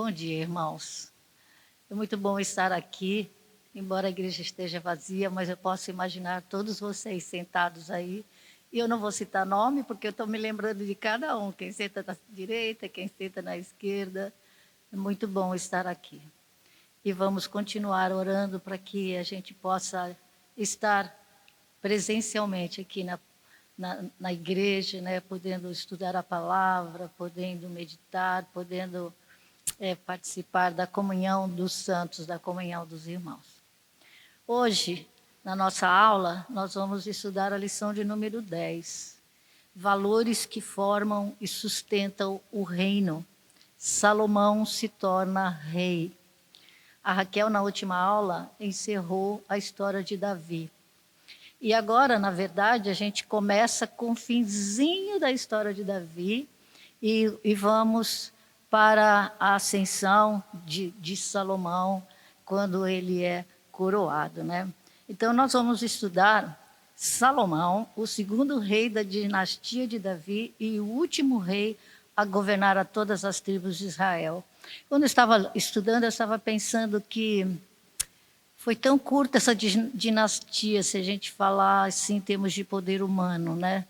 Bom dia, irmãos. É muito bom estar aqui, embora a igreja esteja vazia, mas eu posso imaginar todos vocês sentados aí. E eu não vou citar nome, porque eu estou me lembrando de cada um, quem senta na direita, quem senta na esquerda. É muito bom estar aqui. E vamos continuar orando para que a gente possa estar presencialmente aqui na igreja, né, podendo estudar a palavra, podendo meditar, podendo participar da comunhão dos santos, da comunhão dos irmãos. Hoje, na nossa aula, nós vamos estudar a lição de número 10. Valores que formam e sustentam o reino. Salomão se torna rei. A Raquel, na última aula, encerrou a história de Davi. E agora, na verdade, a gente começa com o finzinho da história de Davi e vamos para a ascensão de Salomão, quando ele é coroado, né? Então, nós vamos estudar Salomão, o segundo rei da dinastia de Davi e o último rei a governar a todas as tribos de Israel. Quando eu estava estudando, eu estava pensando que foi tão curta essa dinastia, se a gente falar assim em termos de poder humano, né?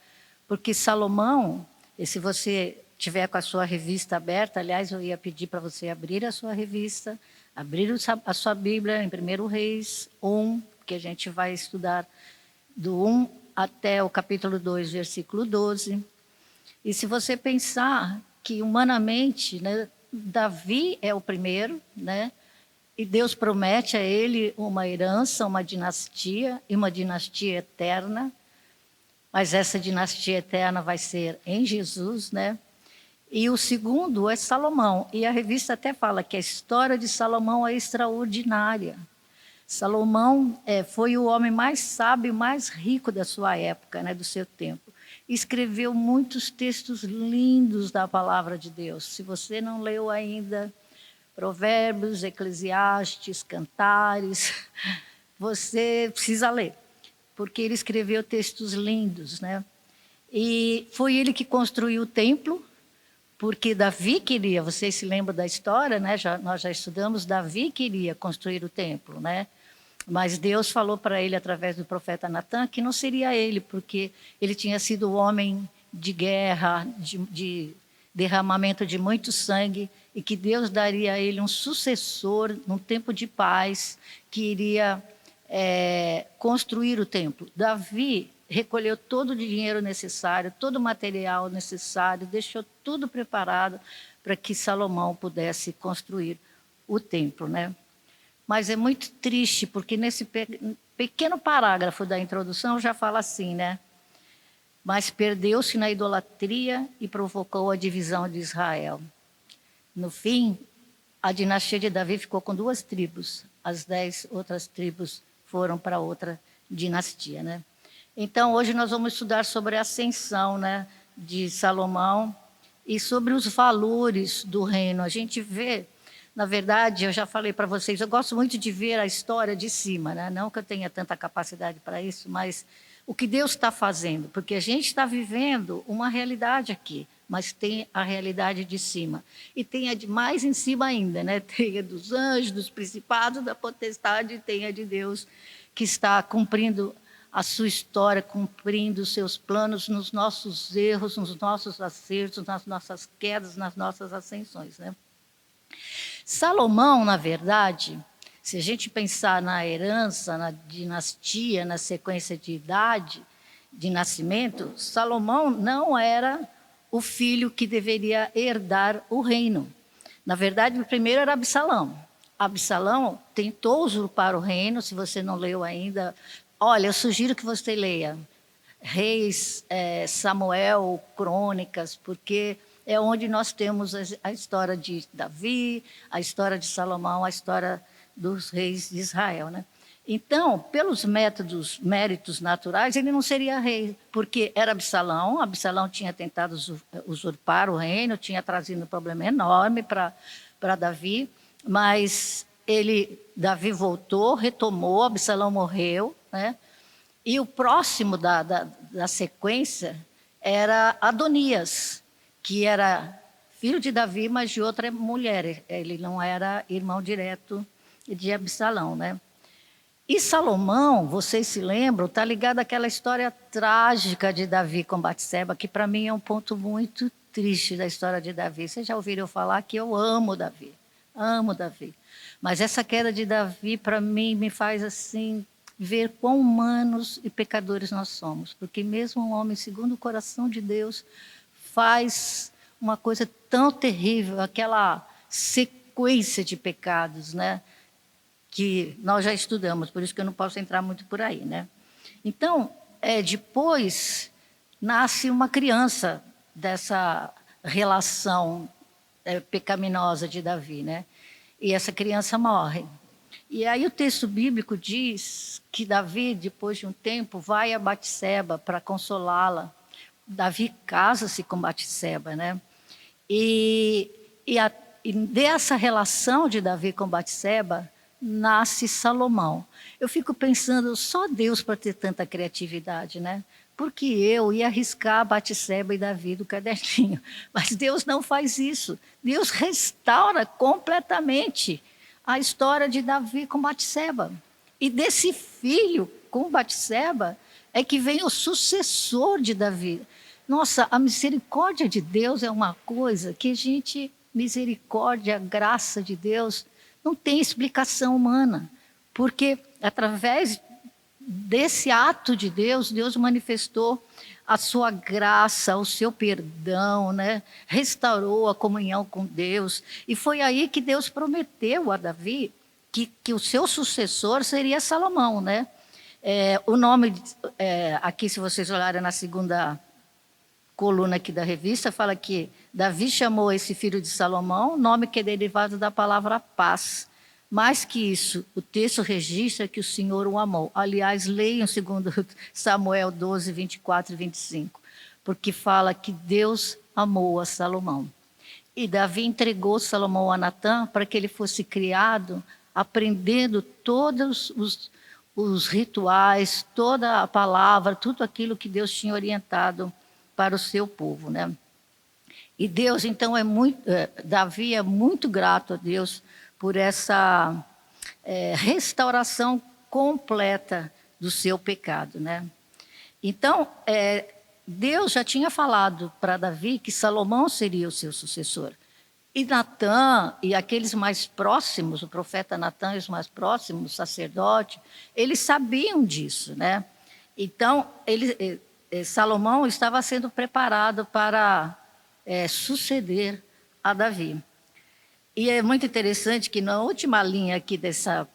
Porque Salomão, e se você tiver com a sua revista aberta, aliás, eu ia pedir para você abrir a sua revista, abrir a sua Bíblia em 1 Reis 1, que a gente vai estudar do 1 até o capítulo 2, versículo 12. E se você pensar que humanamente, né, Davi é o primeiro, né? E Deus promete a ele uma herança, uma dinastia, e uma dinastia eterna. Mas essa dinastia eterna vai ser em Jesus, né? E o segundo é Salomão. E a revista até fala que a história de Salomão é extraordinária. Salomão foi o homem mais sábio, mais rico da sua época, né, do seu tempo. Escreveu muitos textos lindos da palavra de Deus. Se você não leu ainda Provérbios, Eclesiastes, Cantares, você precisa ler, porque ele escreveu textos lindos, né? E foi ele que construiu o templo, porque Davi queria, vocês se lembram da história, né? Nós já estudamos, Davi queria construir o templo, né? Mas Deus falou para ele, através do profeta Natã, que não seria ele, porque ele tinha sido homem de guerra, de derramamento de muito sangue, e que Deus daria a ele um sucessor num tempo de paz, que iria construir o templo. Davi recolheu todo o dinheiro necessário, todo o material necessário, deixou tudo preparado para que Salomão pudesse construir o templo, né? Mas é muito triste, porque nesse pequeno parágrafo da introdução já fala assim, né? Mas perdeu-se na idolatria e provocou a divisão de Israel. No fim, a dinastia de Davi ficou com 2 tribos. As 10 outras tribos foram para outra dinastia, né? Então, hoje nós vamos estudar sobre a ascensão, né, de Salomão e sobre os valores do reino. A gente vê, na verdade, eu já falei para vocês, eu gosto muito de ver a história de cima, né? Não que eu tenha tanta capacidade para isso, mas o que Deus está fazendo, porque a gente está vivendo uma realidade aqui, mas tem a realidade de cima. E tem a de mais em cima ainda, né? Tem a dos anjos, dos principados, da potestade, e tem a de Deus, que está cumprindo a sua história, cumprindo os seus planos nos nossos erros, nos nossos acertos, nas nossas quedas, nas nossas ascensões, né? Salomão, na verdade, se a gente pensar na herança, na dinastia, na sequência de idade, de nascimento, Salomão não era o filho que deveria herdar o reino. Na verdade, o primeiro era Absalão. Absalão tentou usurpar o reino, se você não leu ainda. Olha, eu sugiro que você leia Reis, Samuel, Crônicas, porque é onde nós temos a história de Davi, a história de Salomão, a história dos reis de Israel, né? Então, pelos méritos naturais, ele não seria rei, porque era Absalão. Absalão tinha tentado usurpar o reino, tinha trazido um problema enorme para Davi, mas Davi voltou, retomou, Absalão morreu, né? E o próximo da sequência era Adonias, que era filho de Davi, mas de outra mulher. Ele não era irmão direto de Absalão, né? E Salomão, vocês se lembram, está ligado àquela história trágica de Davi com Batseba, que para mim é um ponto muito triste da história de Davi. Vocês já ouviram falar que eu amo Davi, amo Davi. Mas essa queda de Davi, para mim, me faz assim ver quão humanos e pecadores nós somos. Porque mesmo um homem segundo o coração de Deus faz uma coisa tão terrível, aquela sequência de pecados, né? Que nós já estudamos, por isso que eu não posso entrar muito por aí, né? Então, depois nasce uma criança dessa relação pecaminosa de Davi, né? E essa criança morre. E aí o texto bíblico diz que Davi, depois de um tempo, vai a Batseba para consolá-la. Davi casa-se com Batseba, né? E dessa relação de Davi com Batseba, nasce Salomão. Eu fico pensando, só Deus para ter tanta criatividade, né? Porque eu ia arriscar Batseba e Davi do caderninho. Mas Deus não faz isso. Deus restaura completamente a história de Davi com Batseba. E desse filho com Batseba é que vem o sucessor de Davi. Nossa, a misericórdia de Deus é uma coisa que a gente, misericórdia, graça de Deus, não tem explicação humana, porque através desse ato de Deus, Deus manifestou a sua graça, o seu perdão, né? Restaurou a comunhão com Deus. E foi aí que Deus prometeu a Davi que o seu sucessor seria Salomão, né? O nome, aqui se vocês olharem na segunda coluna aqui da revista, fala que Davi chamou esse filho de Salomão, nome que é derivado da palavra paz. Mais que isso, o texto registra que o Senhor o amou. Aliás, leiam segundo Samuel 12, 24 e 25, porque fala que Deus amou a Salomão. E Davi entregou Salomão a Natã para que ele fosse criado, aprendendo todos os rituais, toda a palavra, tudo aquilo que Deus tinha orientado para o seu povo, né? E Deus, então, Davi é muito grato a Deus por essa restauração completa do seu pecado, né? Então, Deus já tinha falado para Davi que Salomão seria o seu sucessor. E Natã e aqueles mais próximos, o profeta Natã e os mais próximos, o sacerdote, eles sabiam disso, né? Então, Salomão estava sendo preparado para suceder a Davi. E é muito interessante que na última linha aqui dessa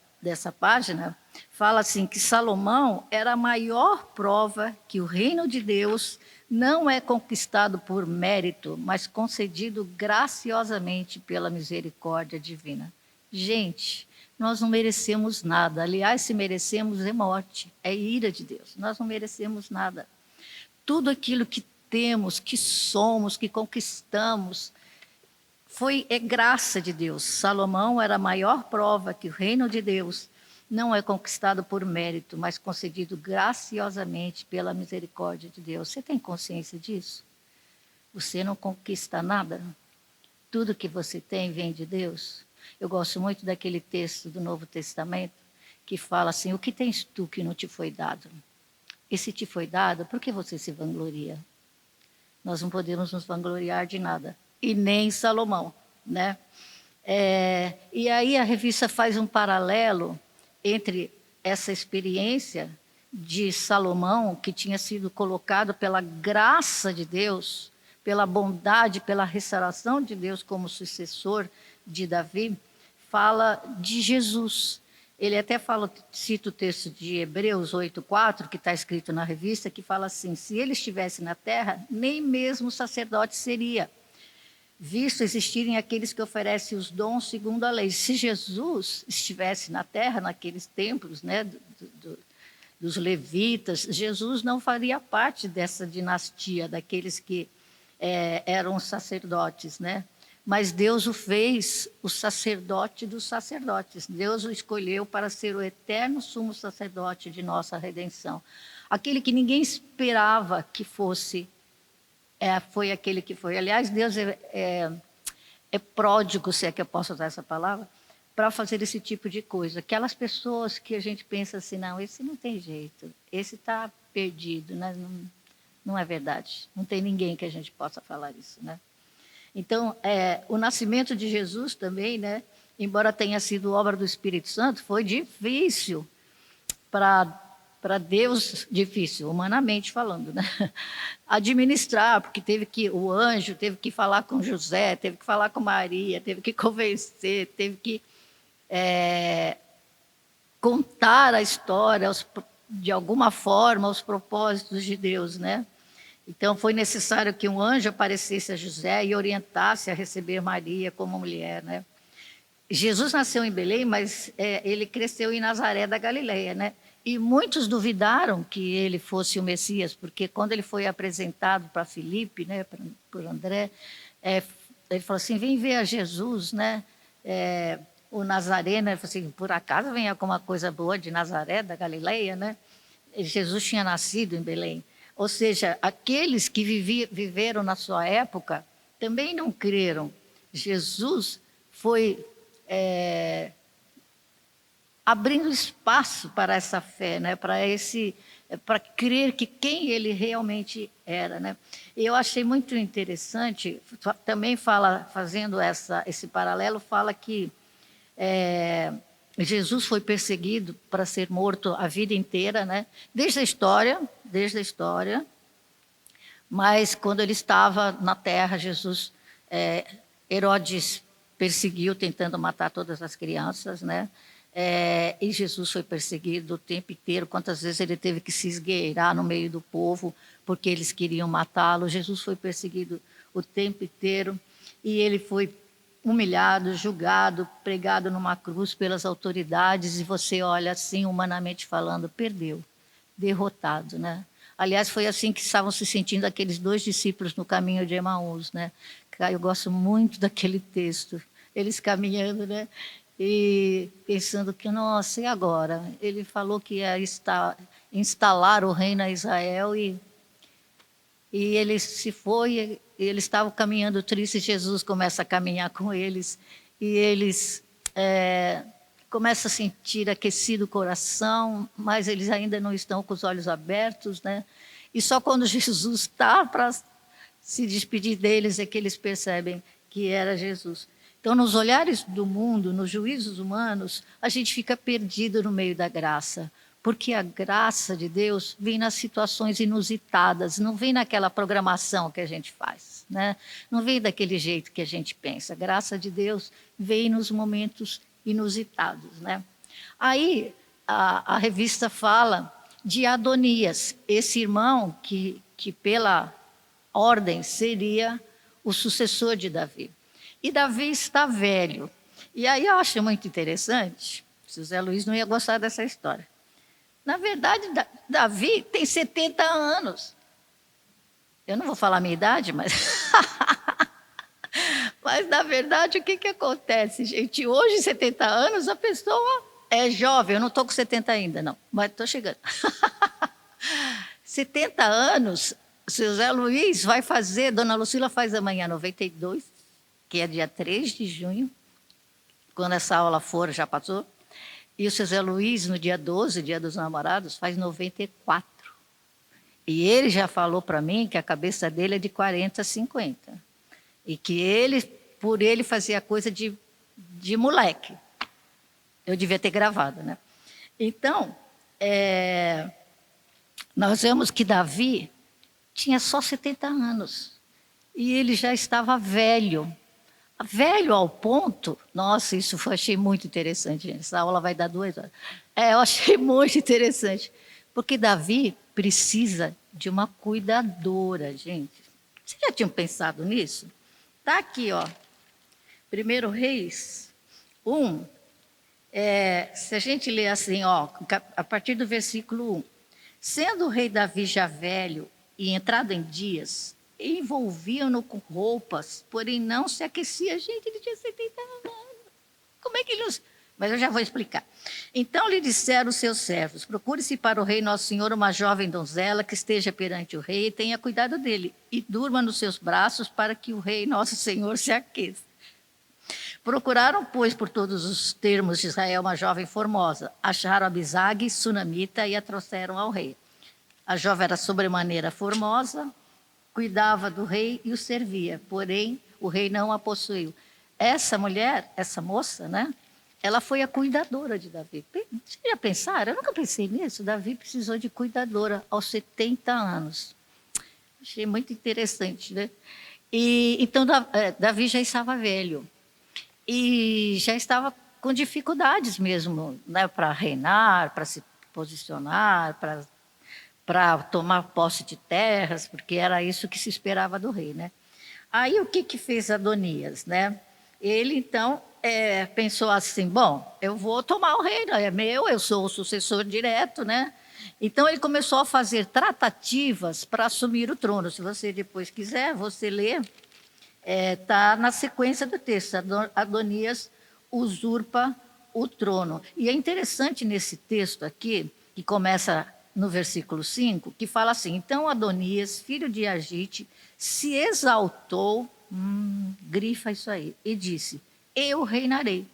página, fala assim que Salomão era a maior prova que o reino de Deus não é conquistado por mérito, mas concedido graciosamente pela misericórdia divina. Gente, nós não merecemos nada. Aliás, se merecemos é morte, é ira de Deus. Nós não merecemos nada. Tudo aquilo que temos, que somos, que conquistamos, é graça de Deus. Salomão era a maior prova que o reino de Deus não é conquistado por mérito, mas concedido graciosamente pela misericórdia de Deus. Você tem consciência disso? Você não conquista nada. Tudo que você tem vem de Deus. Eu gosto muito daquele texto do Novo Testamento que fala assim: o que tens tu que não te foi dado? E se te foi dado, por que você se vangloria? Nós não podemos nos vangloriar de nada. E nem Salomão, né? E aí a revista faz um paralelo entre essa experiência de Salomão, que tinha sido colocado pela graça de Deus, pela bondade, pela restauração de Deus como sucessor de Davi, fala de Jesus. Ele até cita o texto de Hebreus 8,4, que está escrito na revista, que fala assim: se ele estivesse na terra, nem mesmo sacerdote seria, visto existirem aqueles que oferecem os dons segundo a lei. Se Jesus estivesse na terra, naqueles templos, né, dos levitas, Jesus não faria parte dessa dinastia, daqueles que eram sacerdotes, né? Mas Deus o fez o sacerdote dos sacerdotes. Deus o escolheu para ser o eterno sumo sacerdote de nossa redenção. Aquele que ninguém esperava que fosse, foi aquele que foi. Aliás, Deus pródigo, se é que eu posso usar essa palavra, para fazer esse tipo de coisa. Aquelas pessoas que a gente pensa assim, não, esse não tem jeito, esse está perdido, né? Não é verdade. Não tem ninguém que a gente possa falar isso, né? Então, o nascimento de Jesus também, né? Embora tenha sido obra do Espírito Santo, foi difícil para Deus, difícil, humanamente falando, né? Administrar, porque o anjo teve que falar com José, teve que falar com Maria, teve que convencer, teve que contar a história, de alguma forma, os propósitos de Deus, né? Então, foi necessário que um anjo aparecesse a José e orientasse a receber Maria como mulher, né? Jesus nasceu em Belém, mas ele cresceu em Nazaré da Galileia, né? E muitos duvidaram que ele fosse o Messias, porque quando ele foi apresentado para Filipe, né, por André, ele falou assim, vem ver a Jesus, né? O Nazareno, ele falou assim, por acaso vem alguma coisa boa de Nazaré, da Galileia, né? Jesus tinha nascido em Belém. Ou seja, aqueles que viveram na sua época também não creram. Jesus foi abrindo espaço para essa fé, né? Para crer que quem ele realmente era, né? E eu achei muito interessante, também fazendo esse paralelo, fala que Jesus foi perseguido para ser morto a vida inteira, né? Desde a história, mas quando ele estava na terra, Herodes perseguiu, tentando matar todas as crianças, né? E Jesus foi perseguido o tempo inteiro. Quantas vezes ele teve que se esgueirar no meio do povo, porque eles queriam matá-lo. Jesus foi perseguido o tempo inteiro, e ele foi humilhado, julgado, pregado numa cruz pelas autoridades, e você olha assim, humanamente falando, perdeu, derrotado, né? Aliás, foi assim que estavam se sentindo aqueles 2 discípulos no caminho de Emaús, né? Eu gosto muito daquele texto, eles caminhando, né? E pensando que, nossa, e agora? Ele falou que ia instalar o reino a Israel, e ele se foi, e eles estavam caminhando tristes. Jesus começa a caminhar com eles, e eles começam a sentir aquecido o coração, mas eles ainda não estão com os olhos abertos, né? E só quando Jesus está para se despedir deles é que eles percebem que era Jesus. Então, nos olhares do mundo, nos juízos humanos, a gente fica perdido no meio da graça, porque a graça de Deus vem nas situações inusitadas, não vem naquela programação que a gente faz, né? Não vem daquele jeito que a gente pensa. A graça de Deus vem nos momentos inusitados, né? Aí a revista fala de Adonias, esse irmão que pela ordem seria o sucessor de Davi. E Davi está velho. E aí eu acho muito interessante, se o Zé Luiz não ia gostar dessa história. Na verdade, Davi tem 70 anos. Eu não vou falar a minha idade, mas... mas, na verdade, o que acontece, gente? Hoje, 70 anos, a pessoa é jovem. Eu não estou com 70 ainda, não, mas estou chegando. 70 anos, o seu Zé Luiz vai fazer... Dona Lucila faz amanhã 92, que é dia 3 de junho. Quando essa aula for, já passou. E o seu Zé Luiz, no dia 12, dia dos namorados, faz 94. E ele já falou para mim que a cabeça dele é de 40, 50. E que por ele fazia coisa de moleque. Eu devia ter gravado, né? Então, nós vemos que Davi tinha só 70 anos. E ele já estava velho. Velho ao ponto... Nossa, achei muito interessante, gente. Essa aula vai dar 2 horas. Eu achei muito interessante. Porque Davi precisa de uma cuidadora, gente. Vocês já tinham pensado nisso? Está aqui, ó. 1 Reis 1. Se a gente ler assim, ó, a partir do versículo 1. Sendo o rei Davi já velho e entrado em dias, envolviam-no com roupas, porém não se aquecia. Gente, ele tinha 70 anos. Como é que ele... Mas eu já vou explicar. Então lhe disseram os seus servos, procure-se para o rei nosso senhor uma jovem donzela que esteja perante o rei e tenha cuidado dele, e durma nos seus braços para que o rei nosso senhor se aqueça. Procuraram, pois, por todos os termos de Israel uma jovem formosa. Acharam Abisag, sunamita, e a trouxeram ao rei. A jovem era sobremaneira formosa, cuidava do rei e o servia, porém o rei não a possuiu. Essa mulher, essa moça, né? Ela foi a cuidadora de Davi. Vocês já pensaram? Eu nunca pensei nisso. Davi precisou de cuidadora aos 70 anos. Achei muito interessante, né? Então, Davi já estava velho. E já estava com dificuldades mesmo, né? Para reinar, para se posicionar, para tomar posse de terras, porque era isso que se esperava do rei, né? Aí o que fez Adonias, né? Ele então pensou assim: bom, eu vou tomar o reino, é meu, eu sou o sucessor direto, né? Então ele começou a fazer tratativas para assumir o trono. Se você depois quiser, você lê, está na sequência do texto. Adonias usurpa o trono. E é interessante nesse texto aqui, que começa no versículo 5, que fala assim: então Adonias, filho de Agite, se exaltou, grifa isso aí, e disse: eu reinarei.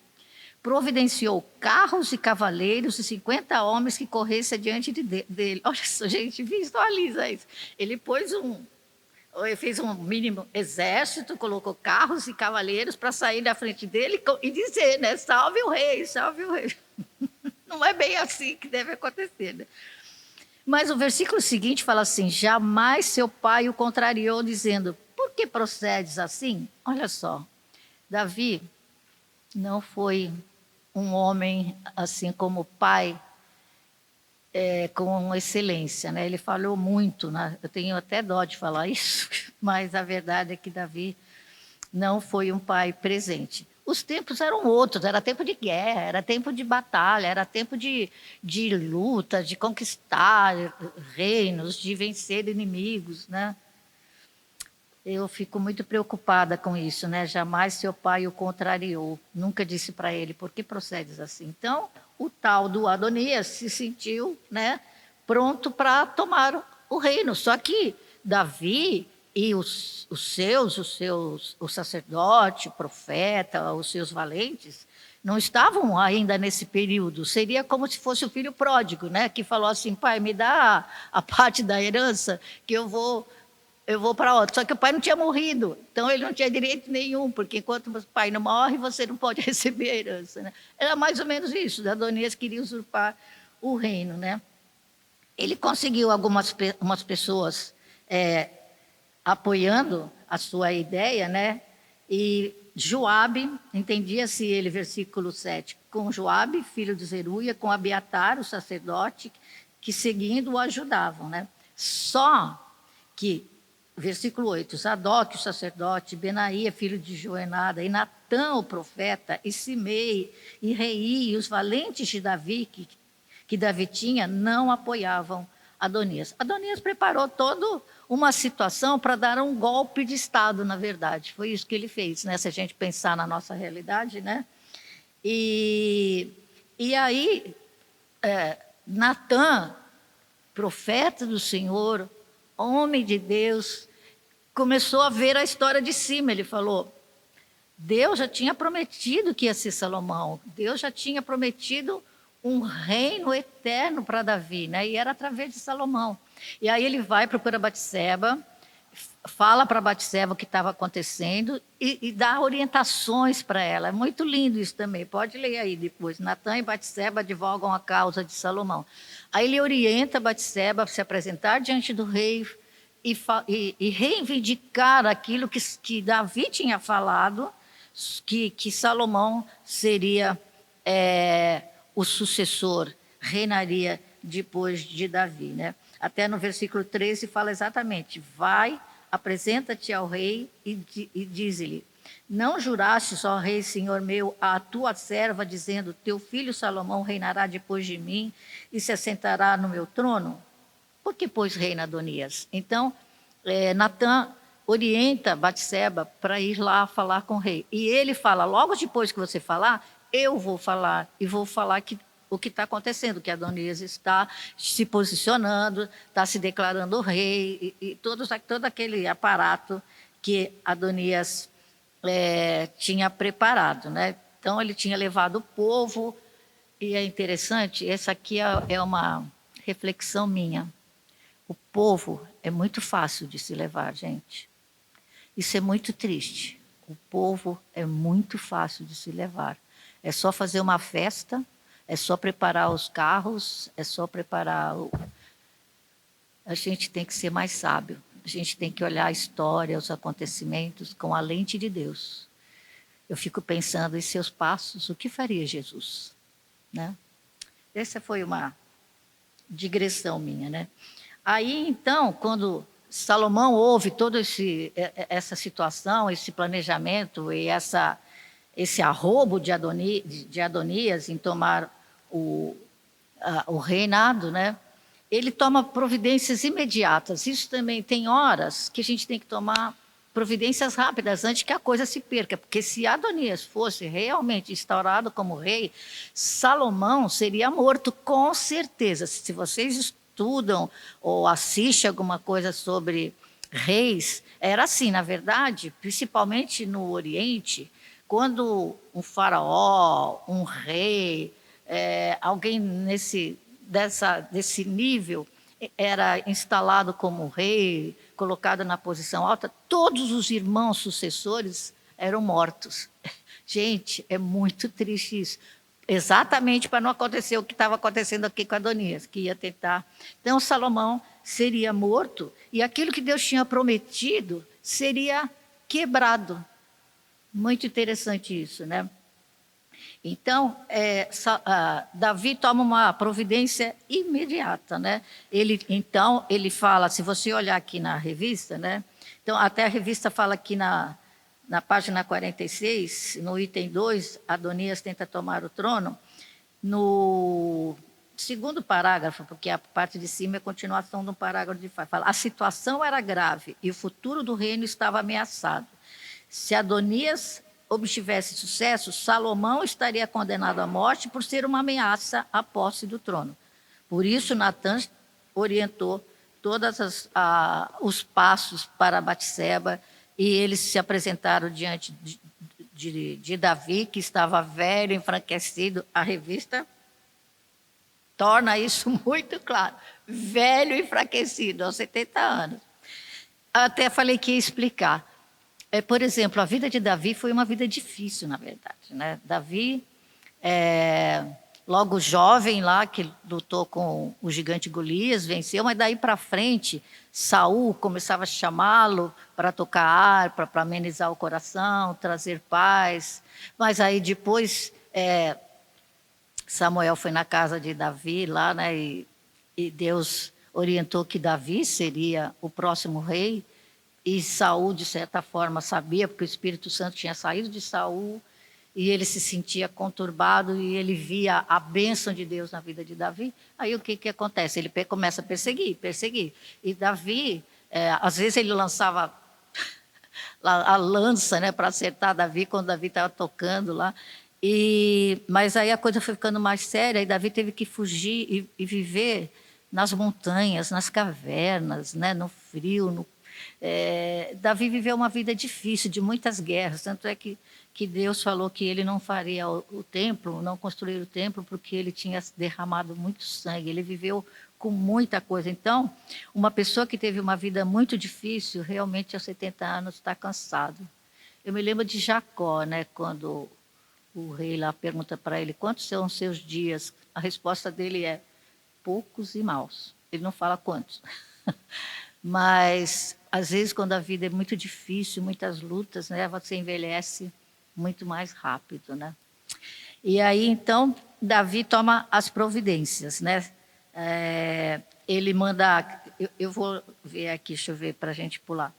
Providenciou carros e cavaleiros e 50 homens que corressem diante dele. Olha só, gente, visualiza isso. Ele fez um mínimo exército, colocou carros e cavaleiros para sair da frente dele e dizer, né, salve o rei, salve o rei. Não é bem assim que deve acontecer, né? Mas o versículo seguinte fala assim: jamais seu pai o contrariou, dizendo, por que procedes assim? Olha só, Davi não foi um homem assim como o pai, com excelência, né? Ele falou muito, né? Eu tenho até dó de falar isso, mas a verdade é que Davi não foi um pai presente. Os tempos eram outros, era tempo de guerra, era tempo de batalha, era tempo de luta, de conquistar reinos, de vencer inimigos, né? Eu fico muito preocupada com isso, né? Jamais seu pai o contrariou, nunca disse para ele, por que procedes assim? Então, o tal do Adonias se sentiu, né, pronto para tomar o reino. Só que Davi e o sacerdote, o profeta, os seus valentes, não estavam ainda nesse período. Seria como se fosse o filho pródigo, né, que falou assim: pai, me dá a parte da herança que eu vou para outro. Só que o pai não tinha morrido, então ele não tinha direito nenhum, porque enquanto o pai não morre, você não pode receber a herança, né? Era mais ou menos isso. Adonias queria usurpar o reino, né? Ele conseguiu umas pessoas apoiando a sua ideia, né? E Joabe, entendia-se ele, versículo 7, com Joabe, filho de Zeruia, com Abiatar, o sacerdote, que seguindo o ajudavam, né? Só que versículo 8, Zadok, o sacerdote, Benaía, filho de Joenada, e Natã, o profeta, e Simei, e Rei, e os valentes de Davi, que Davi tinha, não apoiavam Adonias. Adonias preparou toda uma situação para dar um golpe de Estado, na verdade. Foi isso que ele fez, né? Se a gente pensar na nossa realidade, né? E aí, Natã, profeta do Senhor, homem de Deus, começou a ver a história de cima. Ele falou: Deus já tinha prometido que ia ser Salomão, Deus já tinha prometido um reino eterno para Davi, né? E era através de Salomão. E aí ele vai, procura Batseba, fala para Batseba o que estava acontecendo e dá orientações para ela. É muito lindo isso também, pode ler aí depois. Natã e Batseba advogam a causa de Salomão. Aí ele orienta Batseba a se apresentar diante do rei e reivindicar aquilo que Davi tinha falado, que Salomão seria o sucessor, reinaria depois de Davi, né? Até no versículo 13 fala exatamente: vai, apresenta-te ao rei e diz-lhe: não jurastes, ó rei, senhor meu, à tua serva, dizendo: teu filho Salomão reinará depois de mim e se assentará no meu trono? Por que, pois, reina Adonias? Então, Natã orienta Batseba para ir lá falar com o rei. E ele fala: logo depois que você falar, eu vou falar, e vou falar o que está acontecendo, que Adonias está se posicionando, está se declarando rei, e todo aquele aparato que Adonias tinha preparado, né? Então ele tinha levado o povo, e é interessante, essa aqui é uma reflexão minha. O povo é muito fácil de se levar, gente. Isso é muito triste. O povo é muito fácil de se levar. É só fazer uma festa, é só preparar os carros, é só preparar o... A gente tem que ser mais sábio. A gente tem que olhar a história, os acontecimentos com a lente de Deus. Eu fico pensando em seus passos, o que faria Jesus? Né? Essa foi uma digressão minha, né? Aí, então, quando Salomão ouve toda essa situação, esse planejamento e esse arrobo de Adonias em tomar o reinado, né? Ele toma providências imediatas. Isso também tem horas que a gente tem que tomar providências rápidas antes que a coisa se perca, porque se Adonias fosse realmente instaurado como rei, Salomão seria morto com certeza. Se vocês estudam ou assistem alguma coisa sobre reis, era assim, na verdade, principalmente no Oriente, quando um faraó, um rei, alguém desse nível era instalado como rei, colocado na posição alta, todos os irmãos sucessores eram mortos. Gente, é muito triste isso. Exatamente para não acontecer o que estava acontecendo aqui com Adonias, que ia tentar. Então, Salomão seria morto e aquilo que Deus tinha prometido seria quebrado. Muito interessante isso, né? Então, Davi toma uma providência imediata, né? Então, ele fala, se você olhar aqui na revista, né? Então, até a revista fala aqui na página 46, no item 2, Adonias tenta tomar o trono. No segundo parágrafo, porque a parte de cima é a continuação de um parágrafo de fala, a situação era grave e o futuro do reino estava ameaçado. Se Adonias obtivesse sucesso, Salomão estaria condenado à morte por ser uma ameaça à posse do trono. Por isso, Natã orientou todos os passos para Batseba e eles se apresentaram diante de Davi, que estava velho, enfraquecido. A revista torna isso muito claro. Velho, enfraquecido, aos 70 anos. Até falei que ia explicar. Por exemplo, a vida de Davi foi uma vida difícil, na verdade, né? Davi, logo jovem lá, que lutou com o gigante Golias, venceu, mas daí para frente, Saul começava a chamá-lo para tocar harpa, para amenizar o coração, trazer paz. Mas aí depois, Samuel foi na casa de Davi lá, né? E Deus orientou que Davi seria o próximo rei. E Saul, de certa forma, sabia, porque o Espírito Santo tinha saído de Saul, e ele se sentia conturbado, e ele via a bênção de Deus na vida de Davi. Aí o que acontece? Ele começa a perseguir. E Davi, às vezes ele lançava a lança, né, para acertar Davi, quando Davi estava tocando lá. Mas aí a coisa foi ficando mais séria, e Davi teve que fugir e viver nas montanhas, nas cavernas, né, no frio, Davi viveu uma vida difícil, de muitas guerras, tanto é que Deus falou que ele não faria o templo, não construir o templo, porque ele tinha derramado muito sangue, ele viveu com muita coisa. Então, uma pessoa que teve uma vida muito difícil, realmente aos 70 anos está cansado. Eu me lembro de Jacó, né, quando o rei lá pergunta para ele, quantos são os seus dias? A resposta dele é, poucos e maus. Ele não fala quantos. Mas, às vezes, quando a vida é muito difícil, muitas lutas, né, você envelhece muito mais rápido, né? E aí, então, Davi toma as providências, né? Ele manda... Eu vou ver aqui, deixa eu ver, para a gente pular.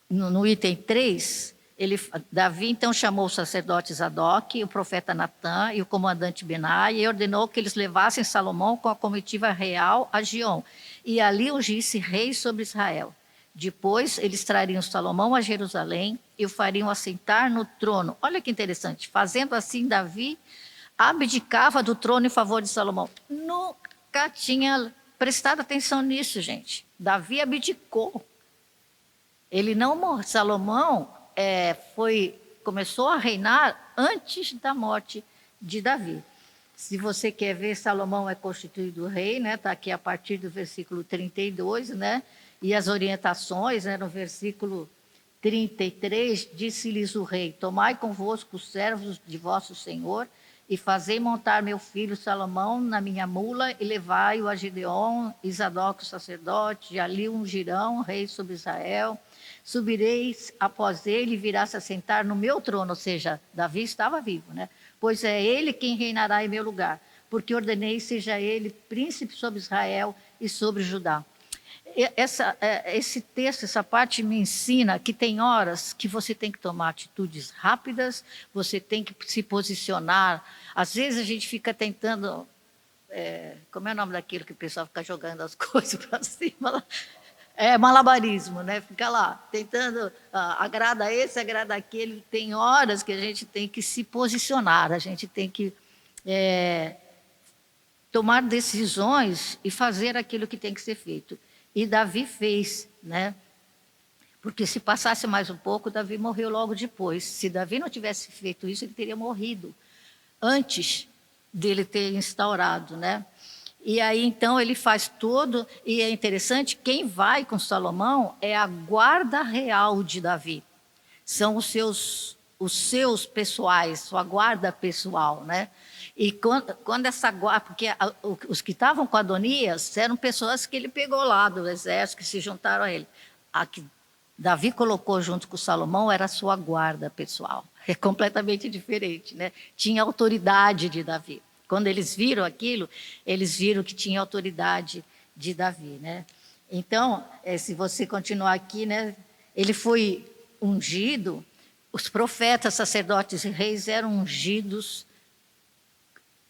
No item 3, Davi, então, chamou o sacerdote Zadok, o profeta Natã e o comandante Benai e ordenou que eles levassem Salomão com a comitiva real a Giom. E ali ungisse rei sobre Israel. Depois, eles trariam Salomão a Jerusalém e o fariam assentar no trono. Olha que interessante. Fazendo assim, Davi abdicava do trono em favor de Salomão. Nunca tinha prestado atenção nisso, gente. Davi abdicou. Ele não morreu. Salomão começou a reinar antes da morte de Davi. Se você quer ver, Salomão é constituído rei, né? Está aqui a partir do versículo 32, né? E as orientações, né? No versículo 33, disse-lhes o rei: tomai convosco os servos de vosso senhor e fazei montar meu filho Salomão na minha mula e levai-o a Gideon, Isadoc o sacerdote, e ali ungirão rei sobre Israel. Subireis após ele e virá se assentar no meu trono, ou seja, Davi estava vivo, né? Pois é ele quem reinará em meu lugar, porque ordenei seja ele príncipe sobre Israel e sobre Judá. Esse texto, essa parte me ensina que tem horas que você tem que tomar atitudes rápidas, você tem que se posicionar. Às vezes a gente fica tentando, como é o nome daquilo que o pessoal fica jogando as coisas para cima? Malabarismo, né? Fica lá, tentando, agrada esse, agrada aquele. Tem horas que a gente tem que se posicionar, a gente tem que tomar decisões e fazer aquilo que tem que ser feito. E Davi fez, né? Porque se passasse mais um pouco, Davi morreu logo depois. Se Davi não tivesse feito isso, ele teria morrido antes dele ter instaurado, né? E aí, então, ele faz tudo, e é interessante, quem vai com Salomão é a guarda real de Davi. São os seus pessoais, sua guarda pessoal, né? E quando essa guarda, porque os que estavam com Adonias eram pessoas que ele pegou lá do exército, que se juntaram a ele. A que Davi colocou junto com Salomão era a sua guarda pessoal. É completamente diferente, né? Tinha autoridade de Davi. Quando eles viram aquilo, eles viram que tinha autoridade de Davi, né? Então, se você continuar aqui, né? Ele foi ungido, os profetas, sacerdotes e reis eram ungidos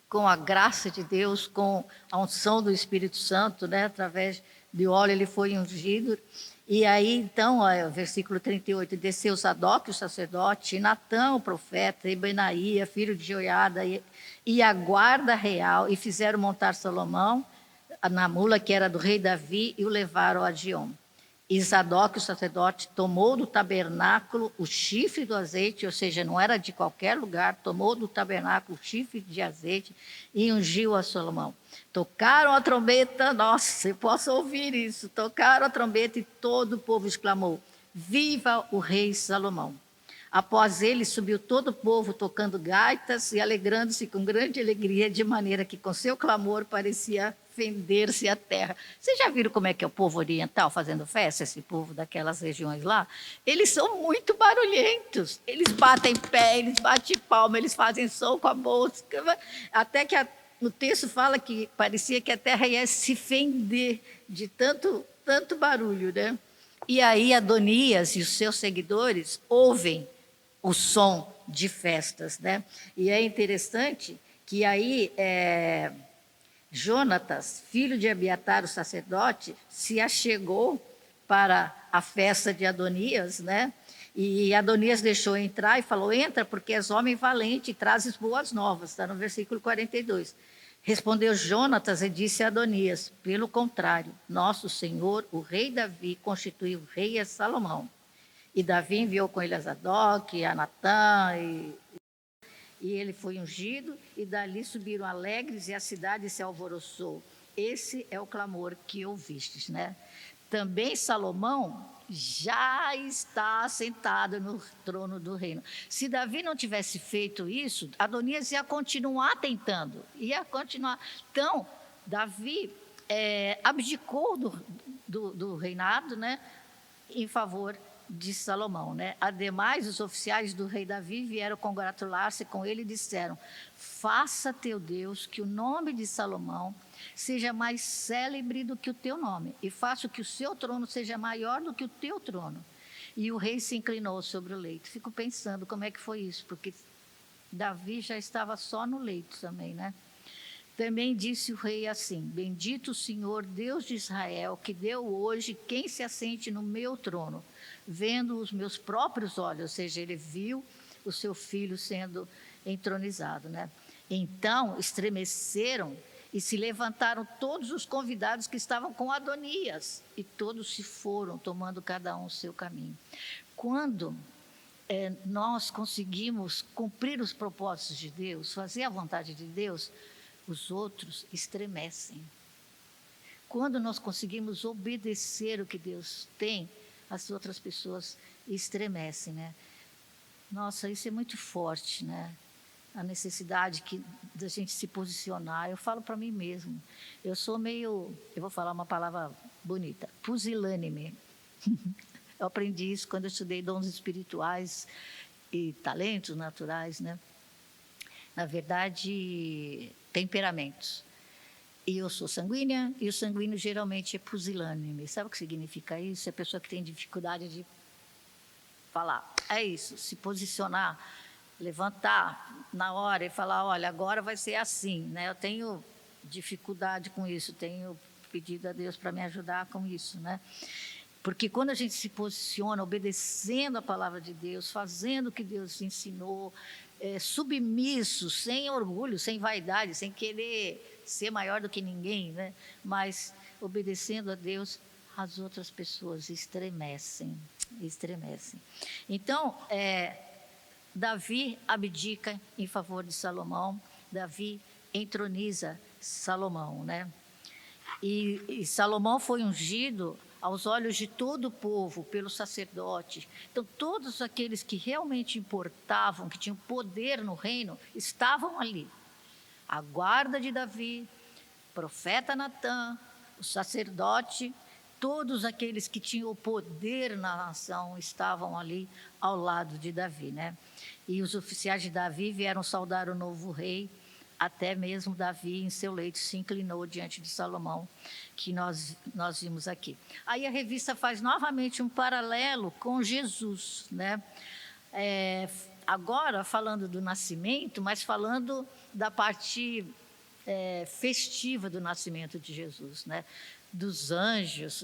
com a graça de Deus, com a unção do Espírito Santo, né? Através de óleo ele foi ungido. E aí, então, o versículo 38, desceu Sadoc, o sacerdote, e Natã, o profeta, e Benaía, filho de Joiada, e a guarda real, e fizeram montar Salomão na mula que era do rei Davi, e o levaram a Gion. E Sadoc, o sacerdote, tomou do tabernáculo o chifre do azeite, ou seja, não era de qualquer lugar, tomou do tabernáculo o chifre de azeite e ungiu a Salomão. Tocaram a trombeta, nossa, eu posso ouvir isso, tocaram a trombeta e todo o povo exclamou: viva o rei Salomão. Após ele subiu todo o povo tocando gaitas e alegrando-se com grande alegria, de maneira que com seu clamor parecia fender-se a terra. Vocês já viram como é que é o povo oriental fazendo festa, esse povo daquelas regiões lá? Eles são muito barulhentos, eles batem pé, eles batem palma, eles fazem som com a boca, até que o texto fala que parecia que a terra ia se fender de tanto barulho, né? E aí Adonias e os seus seguidores ouvem o som de festas, né? E é interessante que aí Jonatas, filho de Abiatar, o sacerdote, se achegou para a festa de Adonias, né? E Adonias deixou entrar e falou: entra, porque és homem valente e trazes boas novas. Está no versículo 42. Respondeu Jonatas e disse a Adonias: pelo contrário, nosso senhor, o rei Davi, constituiu rei a Salomão. E Davi enviou com ele a Sadoc, a Natã, e ele foi ungido, e dali subiram alegres, e a cidade se alvoroçou. Esse é o clamor que ouvistes, né? Também Salomão já está sentado no trono do reino. Se Davi não tivesse feito isso, Adonias ia continuar tentando, ia continuar. Então, Davi abdicou do reinado, né, em favor de Salomão, né? Ademais, os oficiais do rei Davi vieram congratular-se com ele e disseram: faça teu Deus que o nome de Salomão seja mais célebre do que o teu nome, e faça que o seu trono seja maior do que o teu trono. E o rei se inclinou sobre o leito. Fico pensando como é que foi isso, porque Davi já estava só no leito também, né? Também disse o rei assim: bendito o Senhor, Deus de Israel, que deu hoje quem se assente no meu trono, vendo os meus próprios olhos. Ou seja, ele viu o seu filho sendo entronizado, né? Então estremeceram e se levantaram todos os convidados que estavam com Adonias, e todos se foram, tomando cada um o seu caminho. Quando nós conseguimos cumprir os propósitos de Deus, fazer a vontade de Deus, os outros estremecem. Quando nós conseguimos obedecer o que Deus tem, as outras pessoas estremecem, né? Nossa, isso é muito forte, né? A necessidade da gente se posicionar. Eu falo para mim mesmo, eu sou meio, eu vou falar uma palavra bonita, pusilânime. Eu aprendi isso quando eu estudei dons espirituais e talentos naturais, né? Na verdade, temperamentos. E eu sou sanguínea, e o sanguíneo geralmente é pusilânime. Sabe o que significa isso? É a pessoa que tem dificuldade de falar. É isso, se posicionar, levantar na hora e falar, olha, agora vai ser assim, né? Eu tenho dificuldade com isso, tenho pedido a Deus para me ajudar com isso, né? Porque quando a gente se posiciona, obedecendo a palavra de Deus, fazendo o que Deus ensinou, submisso, sem orgulho, sem vaidade, sem querer ser maior do que ninguém, né? Mas obedecendo a Deus, as outras pessoas estremecem. Então, Davi abdica em favor de Salomão, Davi entroniza Salomão, né? E Salomão foi ungido aos olhos de todo o povo, pelo sacerdote. Então, todos aqueles que realmente importavam, que tinham poder no reino, estavam ali. A guarda de Davi, o profeta Natã, o sacerdote, todos aqueles que tinham o poder na nação estavam ali ao lado de Davi, né? E os oficiais de Davi vieram saudar o novo rei. Até mesmo Davi, em seu leito, se inclinou diante de Salomão, que nós vimos aqui. Aí a revista faz novamente um paralelo com Jesus, né? Agora falando do nascimento, mas falando da parte festiva do nascimento de Jesus, né? Dos anjos,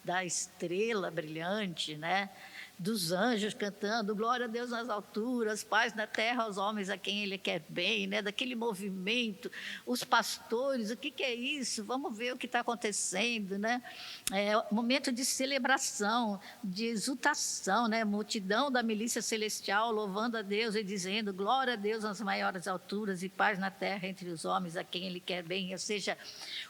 da estrela brilhante, né? Dos anjos cantando, glória a Deus nas alturas, paz na terra aos homens a quem Ele quer bem, né? Daquele movimento, os pastores, o que é isso? Vamos ver o que está acontecendo, né? Momento de celebração, de exultação, né? Multidão da milícia celestial louvando a Deus e dizendo, glória a Deus nas maiores alturas e paz na terra entre os homens a quem Ele quer bem, ou seja,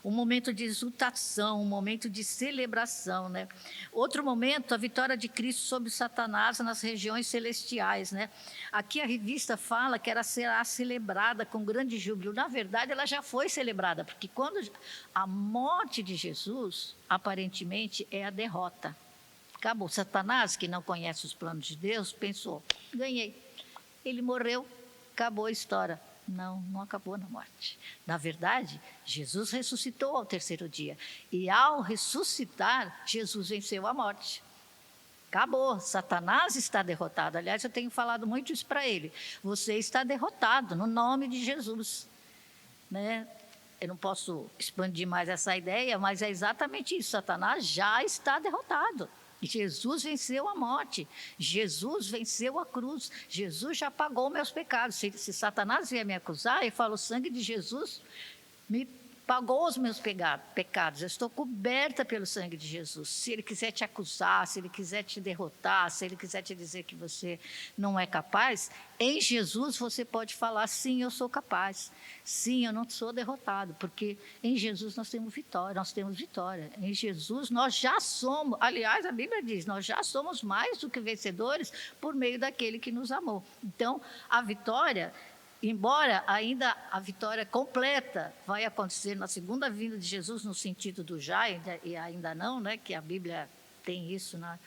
um momento de exultação, um momento de celebração, né? Outro momento, a vitória de Cristo sobre Satanás nas regiões celestiais, né? Aqui a revista fala que ela será celebrada com grande júbilo. Na verdade, ela já foi celebrada, porque quando a morte de Jesus, aparentemente, é a derrota. Acabou. Satanás, que não conhece os planos de Deus, pensou, ganhei. Ele morreu, acabou a história. Não, não acabou na morte. Na verdade, Jesus ressuscitou ao terceiro dia. E ao ressuscitar, Jesus venceu a morte. Acabou, Satanás está derrotado. Aliás, eu tenho falado muito isso para ele. Você está derrotado no nome de Jesus, né? Eu não posso expandir mais essa ideia, mas é exatamente isso. Satanás já está derrotado. Jesus venceu a morte, Jesus venceu a cruz, Jesus já pagou meus pecados. Se Satanás vier me acusar, eu falo, o sangue de Jesus me pagou os meus pecados, eu estou coberta pelo sangue de Jesus. Se ele quiser te acusar, se ele quiser te derrotar, se ele quiser te dizer que você não é capaz, em Jesus você pode falar, sim, eu sou capaz, sim, eu não sou derrotado, porque em Jesus nós temos vitória, em Jesus nós já somos, aliás, a Bíblia diz, nós já somos mais do que vencedores por meio daquele que nos amou. Então, a vitória, embora ainda a vitória completa vai acontecer na segunda vinda de Jesus, no sentido do já e ainda não, né, que a Bíblia tem isso, né?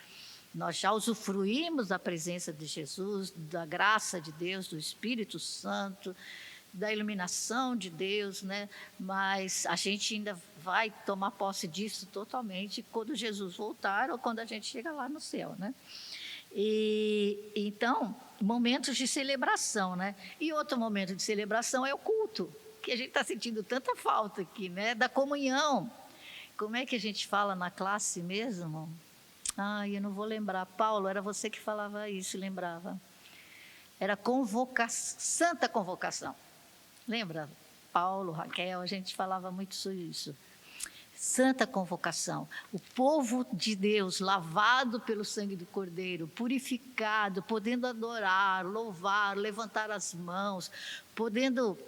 Nós já usufruímos da presença de Jesus, da graça de Deus, do Espírito Santo, da iluminação de Deus, né? Mas a gente ainda vai tomar posse disso totalmente quando Jesus voltar ou quando a gente chega lá no céu, né? E então, momentos de celebração, né? E outro momento de celebração é o culto, que a gente está sentindo tanta falta aqui, né? Da comunhão. Como é que a gente fala na classe mesmo? Eu não vou lembrar. Paulo, era você que falava isso, lembrava. Era santa convocação. Lembra? Paulo, Raquel, a gente falava muito sobre isso. Santa convocação, o povo de Deus, lavado pelo sangue do Cordeiro, purificado, podendo adorar, louvar, levantar as mãos, podendo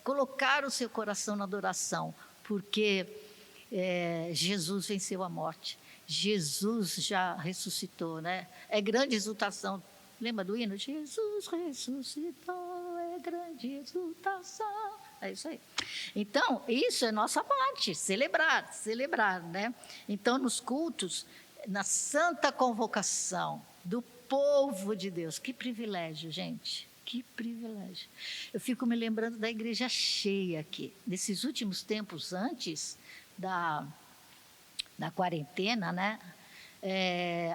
colocar o seu coração na adoração, porque Jesus venceu a morte, Jesus já ressuscitou, né? É grande exultação. Lembra do hino? Jesus ressuscitou, é grande exultação. É isso aí. Então, isso é nossa parte, celebrar, né? Então, nos cultos, na santa convocação do povo de Deus, que privilégio, gente, que privilégio. Eu fico me lembrando da igreja cheia aqui, nesses últimos tempos antes da quarentena, né?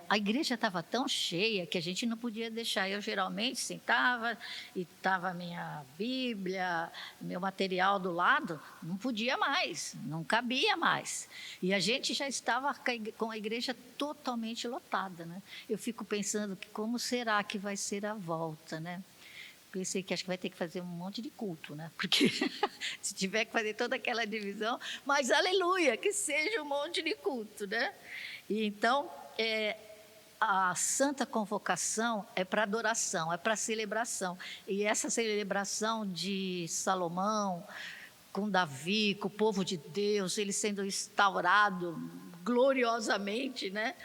A igreja estava tão cheia que a gente não podia deixar. Eu geralmente sentava e estava a minha Bíblia, meu material do lado, não podia mais, não cabia mais. E a gente já estava com a igreja totalmente lotada, né? Eu fico pensando que como será que vai ser a volta, né? Pensei que acho que vai ter que fazer um monte de culto, né? Porque se tiver que fazer toda aquela divisão, mas aleluia, que seja um monte de culto, né? E então, a santa convocação é para adoração, é para celebração. E essa celebração de Salomão, com Davi, com o povo de Deus, ele sendo instaurado gloriosamente, né?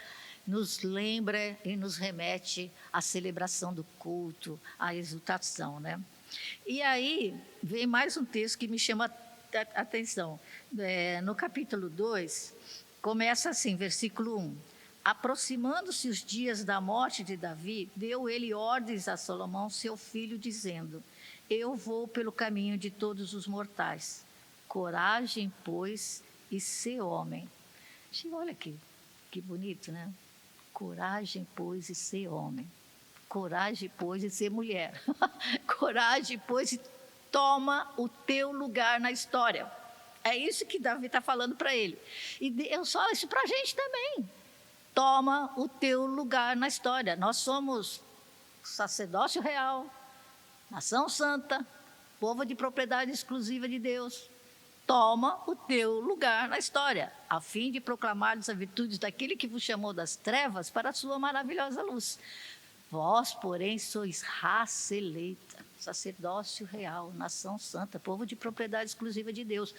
Nos lembra e nos remete à celebração do culto, à exultação, né? E aí vem mais um texto que me chama a atenção. No capítulo 2, começa assim, versículo 1. Aproximando-se os dias da morte de Davi, deu ele ordens a Salomão, seu filho, dizendo: eu vou pelo caminho de todos os mortais. Coragem, pois, e ser homem. Olha aqui, que bonito, né? Coragem, pois, e ser homem. Coragem, pois, e ser mulher. Coragem, pois, e toma o teu lugar na história. É isso que Davi está falando para ele. E Deus fala isso para a gente também. Toma o teu lugar na história. Nós somos sacerdócio real, nação santa, povo de propriedade exclusiva de Deus. Toma o teu lugar na história, a fim de proclamar as virtudes daquele que vos chamou das trevas para a sua maravilhosa luz. Vós, porém, sois raça eleita, sacerdócio real, nação santa, povo de propriedade exclusiva de Deus.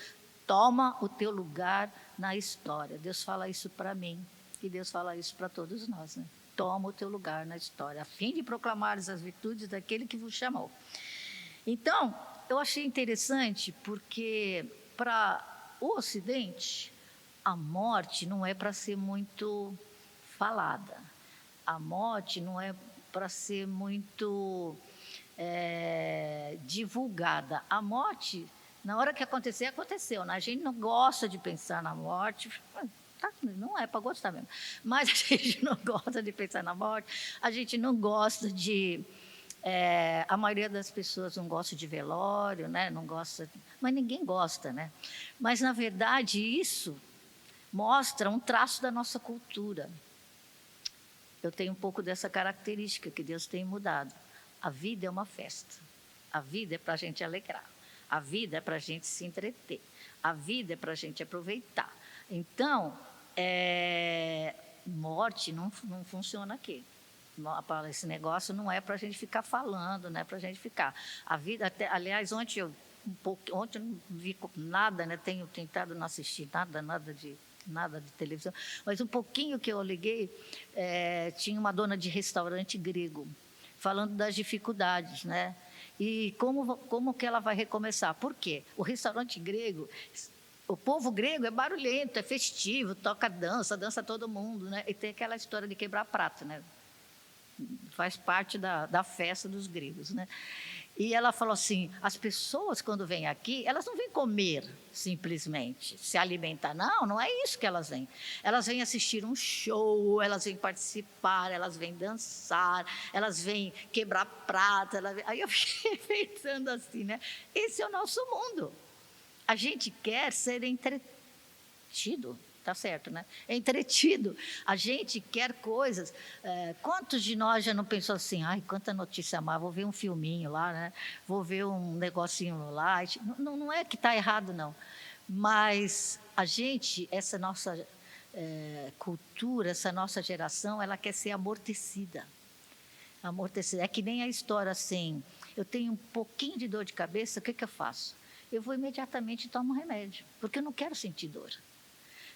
Toma o teu lugar na história. Deus fala isso para mim e Deus fala isso para todos nós, né? Toma o teu lugar na história, a fim de proclamar as virtudes daquele que vos chamou. Então, eu achei interessante porque para o Ocidente, a morte não é para ser muito falada. A morte não é para ser muito divulgada. A morte, na hora que acontecer, aconteceu, né? A gente não gosta de pensar na morte. Não é para gostar mesmo. Mas a gente não gosta de pensar na morte. A gente não gosta de... a maioria das pessoas não gosta de velório, né? Não gosta, mas ninguém gosta, né? Mas, na verdade, isso mostra um traço da nossa cultura. Eu tenho um pouco dessa característica que Deus tem mudado. A vida é uma festa. A vida é para a gente alegrar. A vida é para a gente se entreter. A vida é para a gente aproveitar. Então, morte não funciona aqui. Esse negócio não é para a gente ficar falando, não é para a gente ficar. A vida, aliás, ontem eu não vi nada, né? Tenho tentado não assistir nada de televisão, mas um pouquinho que eu liguei, tinha uma dona de restaurante grego, falando das dificuldades, né? E como que ela vai recomeçar? Por quê? O restaurante grego... O povo grego é barulhento, é festivo, toca dança todo mundo, né? E tem aquela história de quebrar prato, né? Faz parte da festa dos gregos, né? E ela falou assim, as pessoas quando vêm aqui, elas não vêm comer simplesmente, se alimentar, não é isso que elas vêm. Elas vêm assistir um show, elas vêm participar, elas vêm dançar, elas vêm quebrar prato. Aí eu fiquei pensando assim, né? Esse é o nosso mundo. A gente quer ser entretido, tá certo, né? Entretido. A gente quer coisas. Quantos de nós já não pensou assim, ai, quanta notícia má, vou ver um filminho lá, né? Vou ver um negocinho lá. Não é que está errado, não. Mas a gente, essa nossa cultura, essa nossa geração, ela quer ser amortecida. Amortecida. É que nem a história assim, eu tenho um pouquinho de dor de cabeça, o que eu faço? Eu vou imediatamente e tomo um remédio, porque eu não quero sentir dor.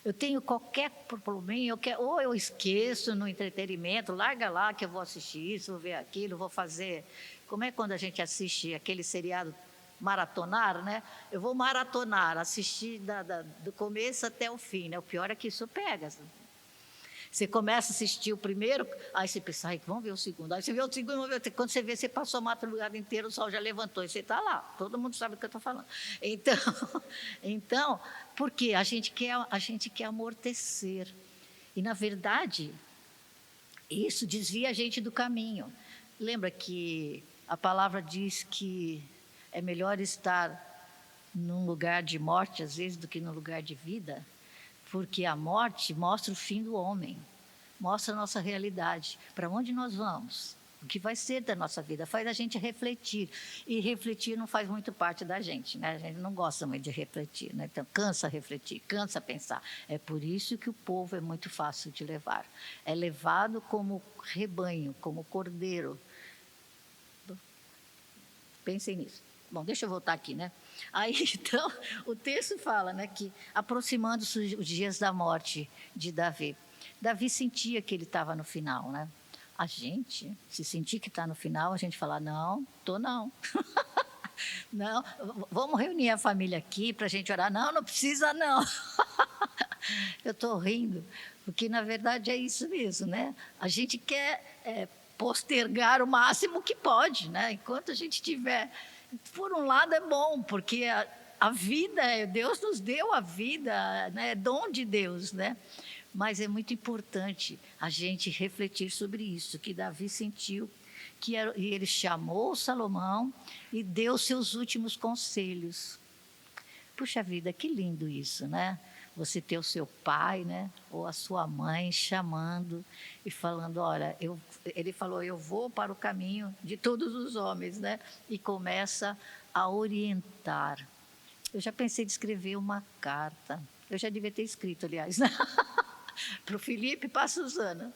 Eu tenho qualquer problema, ou eu esqueço no entretenimento, larga lá que eu vou assistir isso, vou ver aquilo, vou fazer. Como é quando a gente assiste aquele seriado maratonar, né? Eu vou maratonar, assistir do começo até o fim, né? O pior é que isso pega. Você começa a assistir o primeiro, aí você pensa, ai, vamos ver o segundo. Aí você vê o segundo, vamos ver. Quando você vê, você passou a madrugada inteira, o sol já levantou e você está lá. Todo mundo sabe o que eu estou falando. Então, por quê? A gente quer amortecer. E, na verdade, isso desvia a gente do caminho. Lembra que a palavra diz que é melhor estar num lugar de morte, às vezes, do que num lugar de vida? Porque a morte mostra o fim do homem, mostra a nossa realidade, para onde nós vamos, o que vai ser da nossa vida, faz a gente refletir, e refletir não faz muito parte da gente, né? A gente não gosta muito de refletir, né? Então cansa refletir, cansa pensar, é por isso que o povo é muito fácil de levar, é levado como rebanho, como cordeiro. Pensem nisso. Bom, deixa eu voltar aqui, né? Aí, então, o texto fala, né, que aproximando-se os dias da morte de Davi. Davi sentia que ele estava no final, né? A gente, se sentir que está no final, a gente fala, não, estou não. Não, vamos reunir a família aqui para a gente orar. Não, não precisa não. Eu estou rindo, porque na verdade é isso mesmo, né? A gente quer postergar o máximo que pode, né? Enquanto a gente tiver... Por um lado é bom, porque a vida, Deus nos deu a vida, né? É dom de Deus, né? Mas é muito importante a gente refletir sobre isso, que Davi sentiu, e ele chamou Salomão e deu seus últimos conselhos. Puxa vida, que lindo isso, né? Você ter o seu pai, né? Ou a sua mãe chamando e falando, olha, ele falou, eu vou para o caminho de todos os homens, né? E começa a orientar. Eu já pensei em escrever uma carta. Eu já devia ter escrito, aliás, né? Para o Felipe e para a Suzana.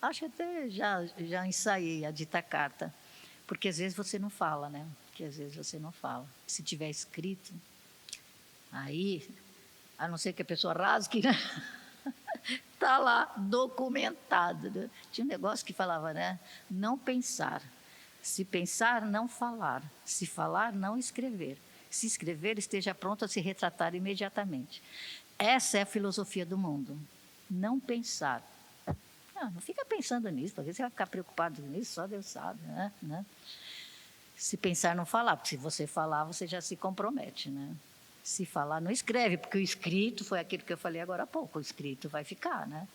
Acho que até já ensaiei a dita carta. Porque às vezes você não fala, né? Porque às vezes você não fala. Se tiver escrito, aí, a não ser que a pessoa rasgue, né? Está lá documentado. Né? Tinha um negócio que falava, né? Não pensar. Se pensar, não falar. Se falar, não escrever. Se escrever, esteja pronto a se retratar imediatamente. Essa é a filosofia do mundo. Não pensar. Não fica pensando nisso, porque você vai ficar preocupado nisso, só Deus sabe, né? Se pensar, não falar, porque se você falar, você já se compromete, né? Se falar, não escreve, porque o escrito foi aquilo que eu falei agora há pouco, o escrito vai ficar, né?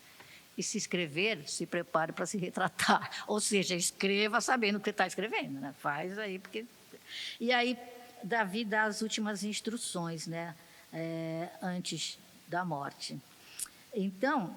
E se escrever, se prepare para se retratar. Ou seja, escreva sabendo o que está escrevendo, né? Faz aí, porque... E aí, Davi dá as últimas instruções, né? Antes da morte. Então,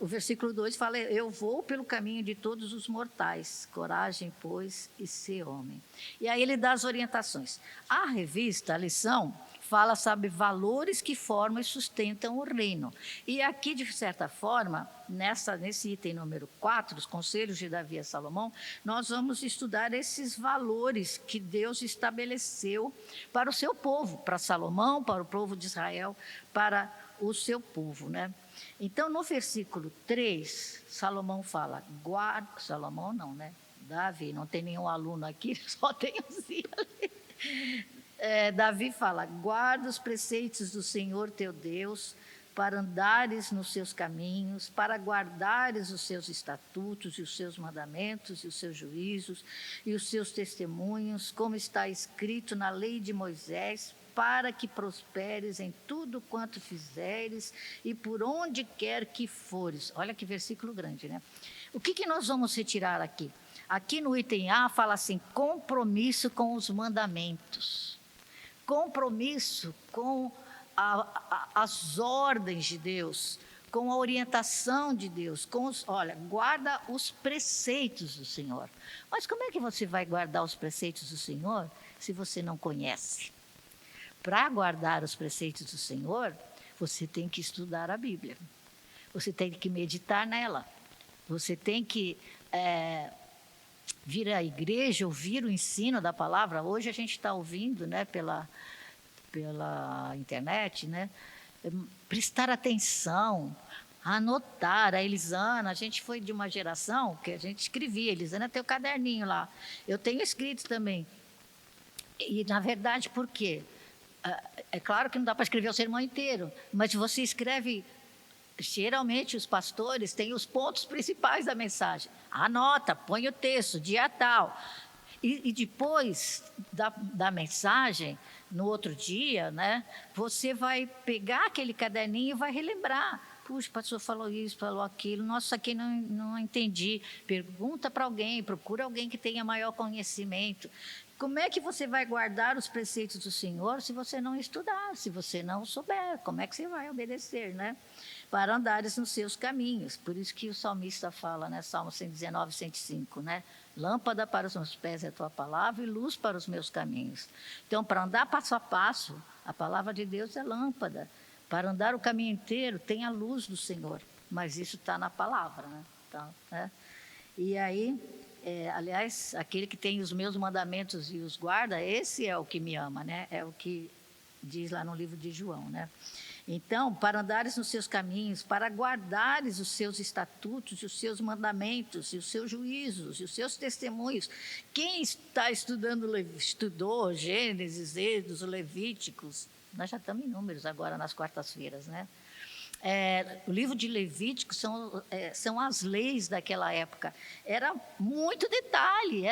o versículo 2 fala, eu vou pelo caminho de todos os mortais, coragem, pois, e ser homem. E aí ele dá as orientações. A revista, a lição, fala sobre valores que formam e sustentam o reino. E aqui, de certa forma, nesse item número 4, os conselhos de Davi a Salomão, nós vamos estudar esses valores que Deus estabeleceu para o seu povo, para Salomão, para o povo de Israel, para o seu povo, né? Então, no versículo 3, Salomão fala, guarda... Salomão não, né? Davi, não tem nenhum aluno aqui, só tem os ali. Davi fala, guarda os preceitos do Senhor teu Deus, para andares nos seus caminhos, para guardares os seus estatutos e os seus mandamentos e os seus juízos e os seus testemunhos, como está escrito na lei de Moisés, para que prosperes em tudo quanto fizeres e por onde quer que fores. Olha que versículo grande, né? O que nós vamos retirar aqui? Aqui no item A fala assim, compromisso com os mandamentos. Compromisso com as ordens de Deus, com a orientação de Deus, olha, guarda os preceitos do Senhor. Mas como é que você vai guardar os preceitos do Senhor se você não conhece? para guardar os preceitos do Senhor, você tem que estudar a Bíblia. Você tem que meditar nela. Você tem que vir à igreja, ouvir o ensino da palavra. Hoje a gente está ouvindo, né, pela internet, né? Prestar atenção, anotar. A Elisana, a gente foi de uma geração que a gente escrevia. A Elisana tem o caderninho lá. Eu tenho escrito também. E, na verdade, por quê? É claro que não dá para escrever o sermão inteiro, mas você escreve. Geralmente os pastores têm os pontos principais da mensagem. Anota, põe o texto, dia tal. E depois da mensagem, no outro dia, né, você vai pegar aquele caderninho e vai relembrar. Puxa, o pastor falou isso, falou aquilo. Nossa, isso aqui não entendi. Pergunta para alguém, procura alguém que tenha maior conhecimento. Como é que você vai guardar os preceitos do Senhor se você não estudar, se você não souber? Como é que você vai obedecer, né? Para andares nos seus caminhos. Por isso que o salmista fala, né? Salmo 119, 105, né? Lâmpada para os meus pés é a tua palavra e luz para os meus caminhos. Então, para andar passo a passo, a palavra de Deus é lâmpada. Para andar o caminho inteiro, tem a luz do Senhor. Mas isso está na palavra, né? Então, né? E aí, aliás, aquele que tem os meus mandamentos e os guarda, esse é o que me ama, né? É o que diz lá no livro de João, né? Então, para andares nos seus caminhos, para guardares os seus estatutos, e os seus mandamentos, e os seus juízos, e os seus testemunhos. Quem está estudou Gênesis, Êxodos, Levíticos, nós já estamos em Números agora nas quartas-feiras, né? O livro de Levítico são as leis daquela época. Era muito detalhe,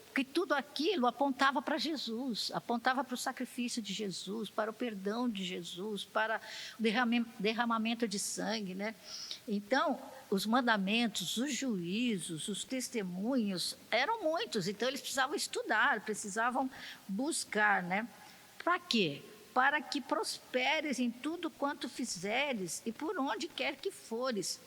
porque tudo aquilo apontava para Jesus, apontava para o sacrifício de Jesus, para o perdão de Jesus, para o derramamento de sangue, né? Então, os mandamentos, os juízos, os testemunhos eram muitos, então eles precisavam estudar, precisavam buscar, né? Para quê? Para que prosperes em tudo quanto fizeres e por onde quer que fores.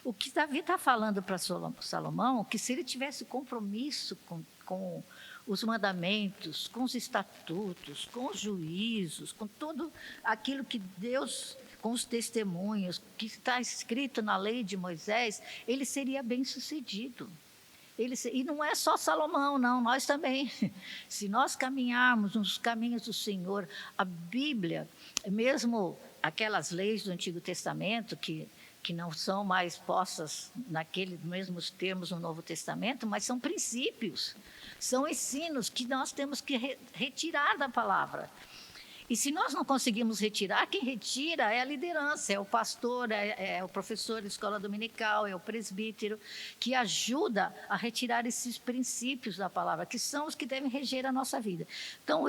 O que Davi está falando para Salomão, que se ele tivesse compromisso com os mandamentos, com os estatutos, com os juízos, com tudo aquilo que Deus, com os testemunhos, que está escrito na lei de Moisés, ele seria bem-sucedido. E não é só Salomão, não, nós também. Se nós caminharmos nos caminhos do Senhor, a Bíblia, mesmo aquelas leis do Antigo Testamento, que não são mais postas naqueles mesmos termos no Novo Testamento, mas são princípios, são ensinos que nós temos que retirar da palavra. E se nós não conseguimos retirar, quem retira é a liderança, é o pastor, é o professor de escola dominical, é o presbítero, que ajuda a retirar esses princípios da palavra, que são os que devem reger a nossa vida. Então,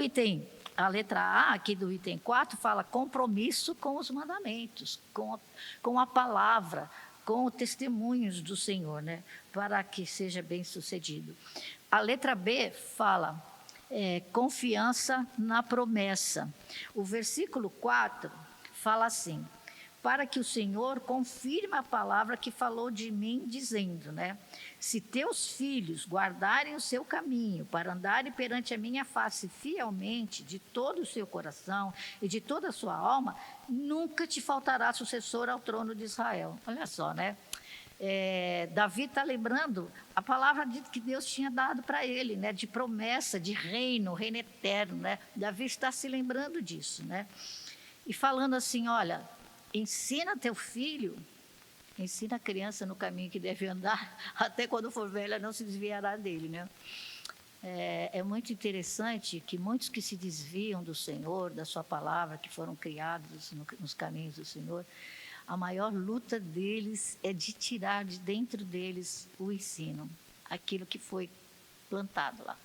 a letra A, aqui do item 4, fala compromisso com os mandamentos, com a palavra, com os testemunhos do Senhor, né? Para que seja bem sucedido. A letra B fala confiança na promessa. O versículo 4 fala assim: para que o Senhor confirme a palavra que falou de mim, dizendo, né? Se teus filhos guardarem o seu caminho, para andarem perante a minha face fielmente, de todo o seu coração e de toda a sua alma, nunca te faltará sucessor ao trono de Israel. Olha só, né? Davi está lembrando a palavra que Deus tinha dado para ele, né? De promessa, de reino eterno, né? Davi está se lembrando disso, né? E falando assim, olha, ensina teu filho, ensina a criança no caminho que deve andar, até quando for velha não se desviará dele, né? É muito interessante que muitos que se desviam do Senhor, da sua palavra, que foram criados nos caminhos do Senhor, a maior luta deles é de tirar de dentro deles o ensino, aquilo que foi plantado lá.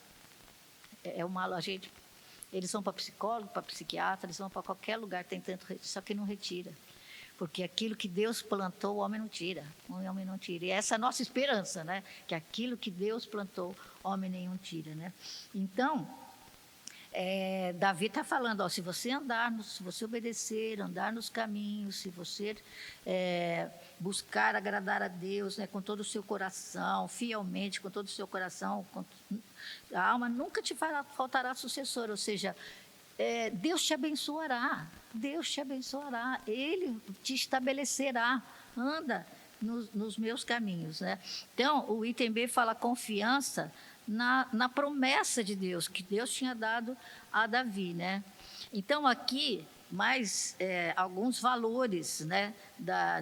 Eles vão para psicólogo, para psiquiatra, eles vão para qualquer lugar tentando, só que não retira. Porque aquilo que Deus plantou, o homem não tira. O homem não tira. E essa é a nossa esperança, né? Que aquilo que Deus plantou, homem nenhum tira, né? Então, Davi está falando, se você se você obedecer, andar nos caminhos, se você buscar agradar a Deus, né, com todo o seu coração, fielmente, com todo o seu coração, a alma, nunca te faltará sucessor, ou seja, Deus te abençoará, Deus te abençoará, Ele te estabelecerá, anda nos meus caminhos, né? Então, o item B fala confiança na promessa de Deus, que Deus tinha dado a Davi, né? Então, aqui, mais alguns valores, né,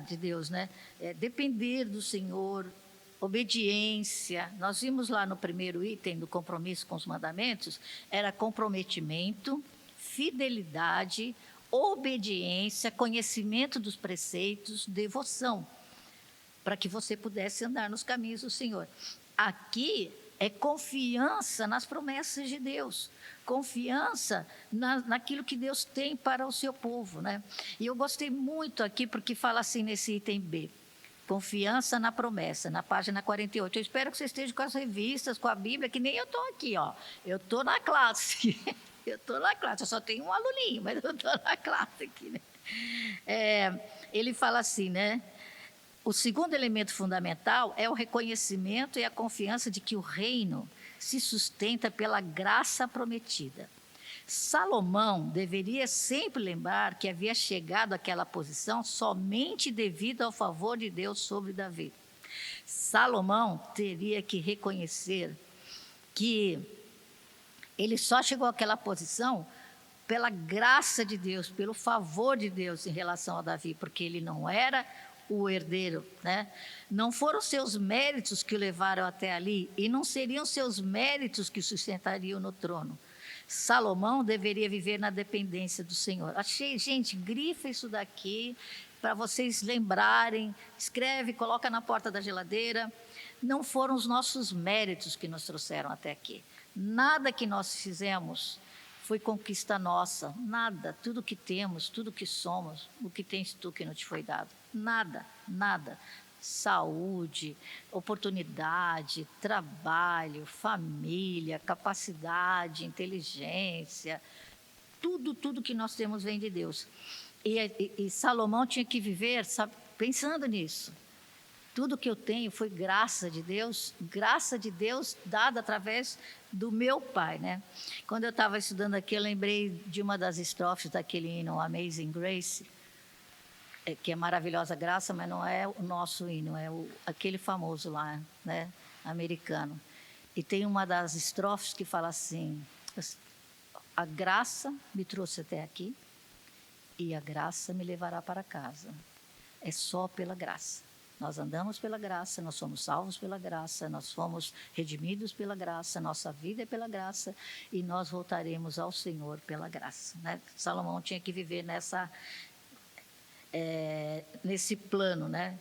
de Deus, né? Depender do Senhor, obediência. Nós vimos lá no primeiro item do compromisso com os mandamentos, era comprometimento, fidelidade, obediência, conhecimento dos preceitos, devoção, para que você pudesse andar nos caminhos do Senhor. Aqui é confiança nas promessas de Deus, confiança naquilo que Deus tem para o seu povo, né? E eu gostei muito aqui porque fala assim nesse item B, confiança na promessa, na página 48. Eu espero que você esteja com as revistas, com a Bíblia, que nem eu estou aqui, ó. Eu estou na classe, eu estou na classe, eu só tenho um aluninho, mas eu estou na classe aqui, né? Ele fala assim, né? O segundo elemento fundamental é o reconhecimento e a confiança de que o reino se sustenta pela graça prometida. Salomão deveria sempre lembrar que havia chegado àquela posição somente devido ao favor de Deus sobre Davi. Salomão teria que reconhecer que ele só chegou àquela posição pela graça de Deus, pelo favor de Deus em relação a Davi, porque ele não era o herdeiro, né? Não foram seus méritos que o levaram até ali, e não seriam seus méritos que o sustentariam no trono. Salomão deveria viver na dependência do Senhor. Achei, gente, grifa isso daqui para vocês lembrarem, escreve, coloca na porta da geladeira. Não foram os nossos méritos que nos trouxeram até aqui. Nada que nós fizemos foi conquista nossa, nada, tudo que temos, tudo que somos, o que tens tu que não te foi dado, nada, nada. Saúde, oportunidade, trabalho, família, capacidade, inteligência, tudo que nós temos vem de Deus. E Salomão tinha que viver, sabe, pensando nisso. Tudo que eu tenho foi graça de Deus dada através do meu pai, né? Quando eu estava estudando aqui, eu lembrei de uma das estrofes daquele hino Amazing Grace, que é maravilhosa graça, mas não é o nosso hino, é aquele famoso lá, né, americano. E tem uma das estrofes que fala assim: a graça me trouxe até aqui e a graça me levará para casa. É só pela graça. Nós andamos pela graça, nós somos salvos pela graça, nós fomos redimidos pela graça, nossa vida é pela graça e nós voltaremos ao Senhor pela graça, né? Salomão tinha que viver nesse plano, né?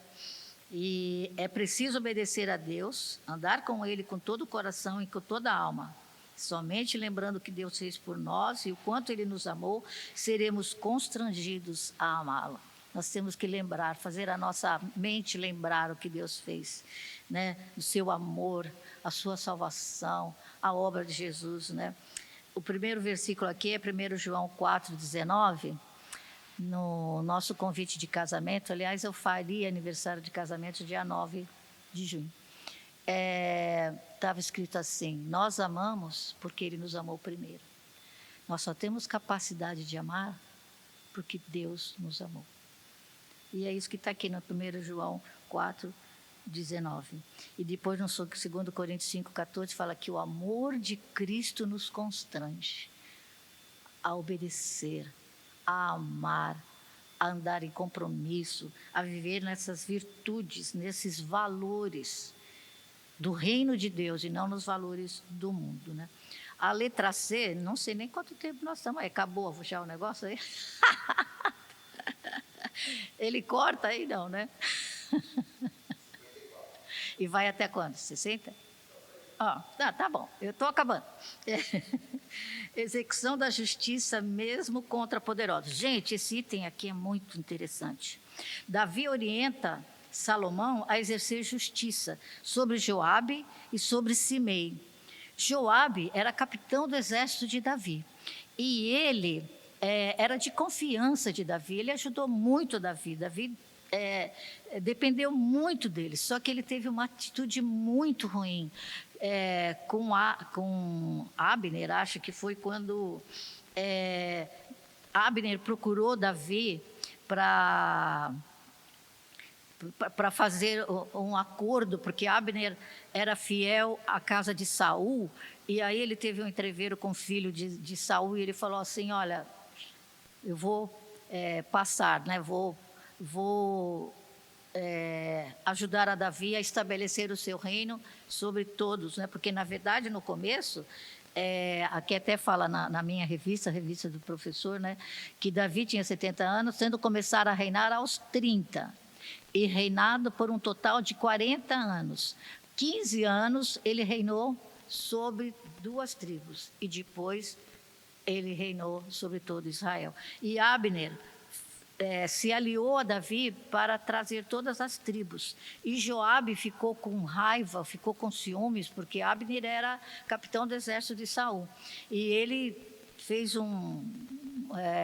E é preciso obedecer a Deus, andar com Ele com todo o coração e com toda a alma. Somente lembrando o que Deus fez por nós e o quanto Ele nos amou, seremos constrangidos a amá-lo. Nós temos que lembrar, fazer a nossa mente lembrar o que Deus fez, né? O seu amor, a sua salvação, a obra de Jesus, né? O primeiro versículo aqui é 1 João 4,19. No nosso convite de casamento, aliás, eu faria aniversário de casamento dia 9 de junho. Estava escrito assim: nós amamos porque Ele nos amou primeiro. Nós só temos capacidade de amar porque Deus nos amou. E é isso que está aqui no 1 João 4,19. E depois no 2 Coríntios 5,14 fala que o amor de Cristo nos constrange a obedecer, a amar, a andar em compromisso, a viver nessas virtudes, nesses valores do reino de Deus e não nos valores do mundo, né? A letra C, não sei nem quanto tempo nós estamos aí. Acabou já o negócio aí? Ele corta aí, não, né? E vai até quando? 60? Tá bom, eu estou acabando. Execução da justiça mesmo contra poderosos. Gente, esse item aqui é muito interessante. Davi orienta Salomão a exercer justiça sobre Joabe e sobre Simei. Joabe era capitão do exército de Davi. E ele era de confiança de Davi, ele ajudou muito Davi. Davi dependeu muito dele, só que ele teve uma atitude muito ruim com Abner, acho que foi quando Abner procurou Davi para fazer um acordo, porque Abner era fiel à casa de Saul, e aí ele teve um entreveiro com o filho de Saul, e ele falou assim, olha, eu vou passar, né? Vou ajudar a Davi a estabelecer o seu reino sobre todos, né? Porque, na verdade, no começo, aqui até fala na minha revista, a revista do professor, né? Que Davi tinha 70 anos, tendo começado a reinar aos 30, e reinado por um total de 40 anos. 15 anos ele reinou sobre 2 tribos, e depois ele reinou sobre todo Israel. E Abner se aliou a Davi para trazer todas as tribos. E Joabe ficou com raiva, ficou com ciúmes, porque Abner era capitão do exército de Saul. E ele fez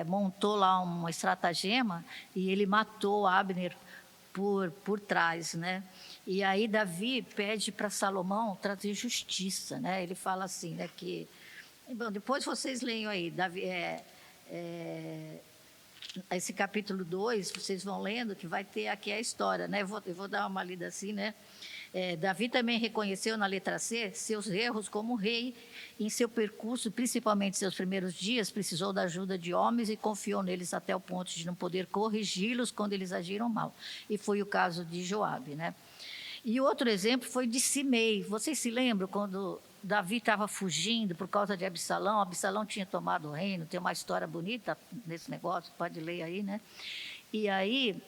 montou lá uma estratagema e ele matou Abner por trás, né? E aí Davi pede para Salomão trazer justiça, né? Ele fala assim, né, que... Bom, depois vocês leiam aí, Davi, esse capítulo 2, vocês vão lendo, que vai ter aqui a história, né? Eu vou dar uma lida assim, né? Davi também reconheceu na letra C seus erros como rei. Em seu percurso, principalmente seus primeiros dias, precisou da ajuda de homens e confiou neles até o ponto de não poder corrigi-los quando eles agiram mal. E foi o caso de Joabe, né? E outro exemplo foi de Simei. Vocês se lembram quando Davi estava fugindo por causa de Absalão? Absalão tinha tomado o reino, tem uma história bonita nesse negócio, pode ler aí, né? E aí,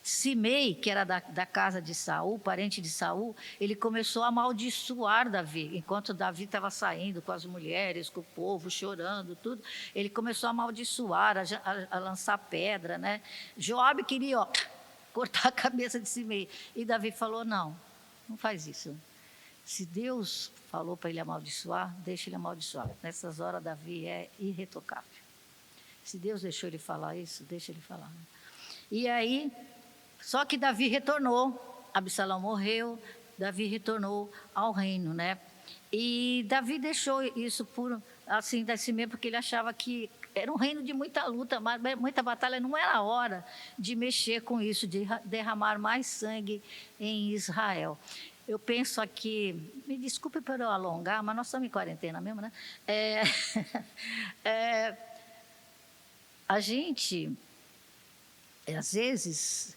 Simei, que era da casa de Saul, parente de Saul, ele começou a amaldiçoar Davi. Enquanto Davi estava saindo com as mulheres, com o povo, chorando, tudo, ele começou a amaldiçoar, a lançar pedra, né? Joabe queria, cortar a cabeça de Simei. E Davi falou, não faz isso. Se Deus falou para ele amaldiçoar, deixa ele amaldiçoar. Nessas horas, Davi é irretocável. Se Deus deixou ele falar isso, deixa ele falar. E aí, só que Davi retornou, Absalão morreu, Davi retornou ao reino, né? E Davi deixou isso assim, desse mesmo, porque ele achava que era um reino de muita luta, muita batalha, não era a hora de mexer com isso, de derramar mais sangue em Israel. Eu penso aqui, me desculpe por eu alongar, mas nós estamos em quarentena mesmo, né? A gente, às vezes,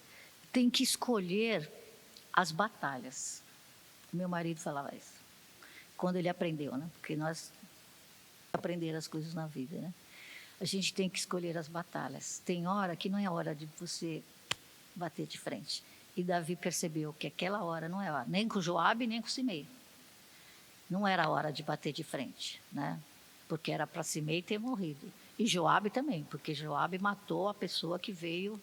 tem que escolher as batalhas. Meu marido falava isso, quando ele aprendeu, né? Porque nós aprendemos as coisas na vida, né? A gente tem que escolher as batalhas. Tem hora que não é hora de você bater de frente. E Davi percebeu que aquela hora não é hora, nem com Joabe, nem com Simei. Não era hora de bater de frente, né? Porque era para Simei ter morrido. E Joabe também, porque Joabe matou a pessoa que veio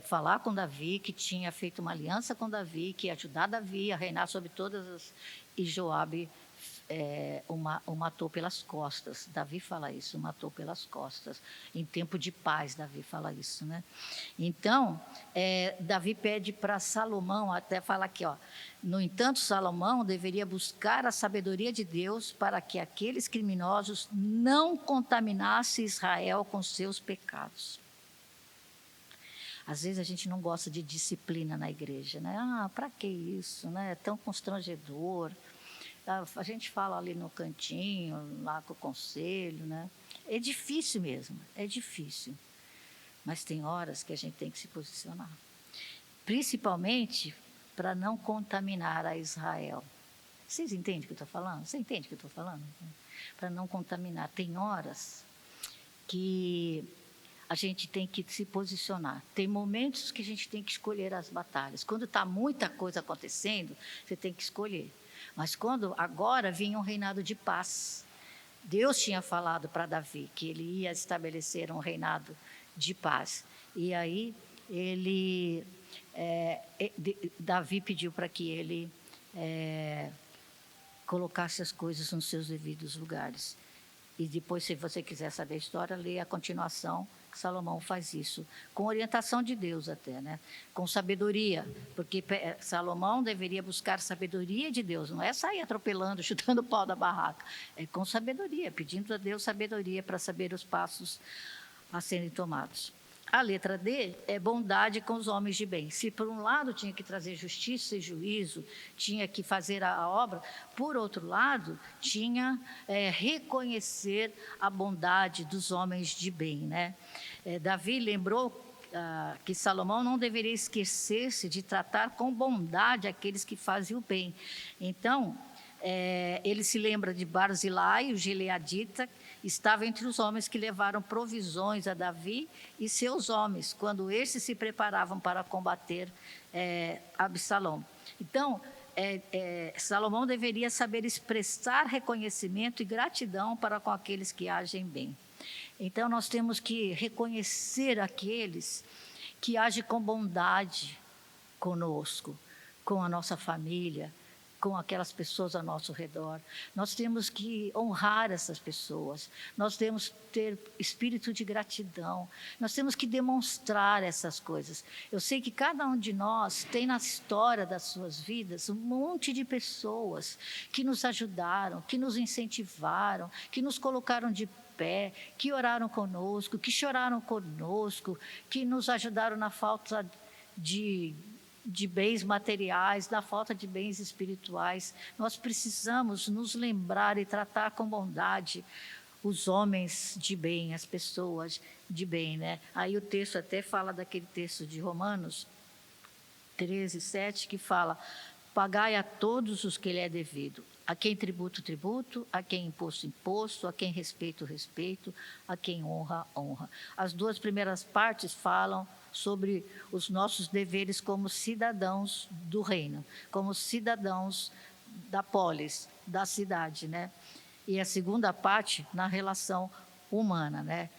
falar com Davi, que tinha feito uma aliança com Davi, que ia ajudar Davi a reinar sobre todas as... E Joabe o matou pelas costas. Davi fala isso, o matou pelas costas. Em tempo de paz, Davi fala isso, né? Então, Davi pede para Salomão, até fala aqui, ó. No entanto, Salomão deveria buscar a sabedoria de Deus para que aqueles criminosos não contaminassem Israel com seus pecados. Às vezes a gente não gosta de disciplina na igreja, né? Para que isso, né? É tão constrangedor. A gente fala ali no cantinho, lá com o conselho, né? É difícil mesmo, é difícil. Mas tem horas que a gente tem que se posicionar. Principalmente para não contaminar a Israel. Vocês entendem o que eu estou falando? Você entende o que eu estou falando? Para não contaminar. Tem horas que a gente tem que se posicionar. Tem momentos que a gente tem que escolher as batalhas. Quando está muita coisa acontecendo, você tem que escolher. Mas quando agora vinha um reinado de paz, Deus tinha falado para Davi que ele ia estabelecer um reinado de paz. E aí Davi pediu para que ele colocasse as coisas nos seus devidos lugares. E depois, se você quiser saber a história, leia a continuação, Salomão faz isso, com orientação de Deus até, né? Com sabedoria, porque Salomão deveria buscar sabedoria de Deus, não é sair atropelando, chutando o pau da barraca, é com sabedoria, pedindo a Deus sabedoria para saber os passos a serem tomados. A letra D é bondade com os homens de bem. Se por um lado tinha que trazer justiça e juízo, tinha que fazer a obra, por outro lado tinha reconhecer a bondade dos homens de bem, né? Davi lembrou que Salomão não deveria esquecer-se de tratar com bondade aqueles que fazem o bem. Então, ele se lembra de Barzilai, o gileadita, estava entre os homens que levaram provisões a Davi e seus homens, quando estes se preparavam para combater Absalão. Então, Salomão deveria saber expressar reconhecimento e gratidão para com aqueles que agem bem. Então, nós temos que reconhecer aqueles que agem com bondade conosco, com a nossa família, com aquelas pessoas ao nosso redor. Nós temos que honrar essas pessoas, nós temos que ter espírito de gratidão, nós temos que demonstrar essas coisas. Eu sei que cada um de nós tem na história das suas vidas um monte de pessoas que nos ajudaram, que nos incentivaram, que nos colocaram de pé, que oraram conosco, que choraram conosco, que nos ajudaram na falta de bens materiais, da falta de bens espirituais. Nós precisamos nos lembrar e tratar com bondade os homens de bem, as pessoas de bem, né? Aí o texto até fala daquele texto de Romanos 13:7, que fala: pagai a todos os que lhe é devido, a quem tributo, tributo, a quem imposto, imposto, a quem respeito, respeito, a quem honra, honra. As duas primeiras partes falam sobre os nossos deveres como cidadãos do reino, como cidadãos da polis, da cidade, né? E a segunda parte na relação humana, né?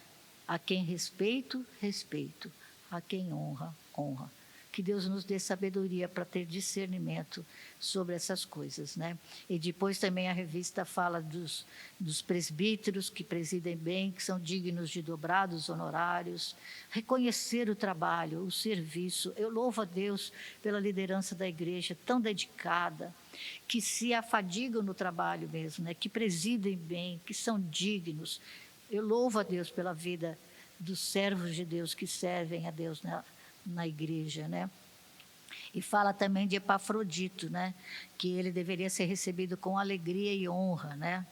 A quem respeito, respeito, a quem honra, honra. Que Deus nos dê sabedoria para ter discernimento sobre essas coisas, né? E depois também a revista fala dos presbíteros que presidem bem, que são dignos de dobrados honorários, reconhecer o trabalho, o serviço. Eu louvo a Deus pela liderança da igreja tão dedicada, que se afadigam no trabalho mesmo, né? Que presidem bem, que são dignos. Eu louvo a Deus pela vida dos servos de Deus que servem a Deus na igreja, né? E fala também de Epafrodito, né? Que ele deveria ser recebido com alegria e honra, né?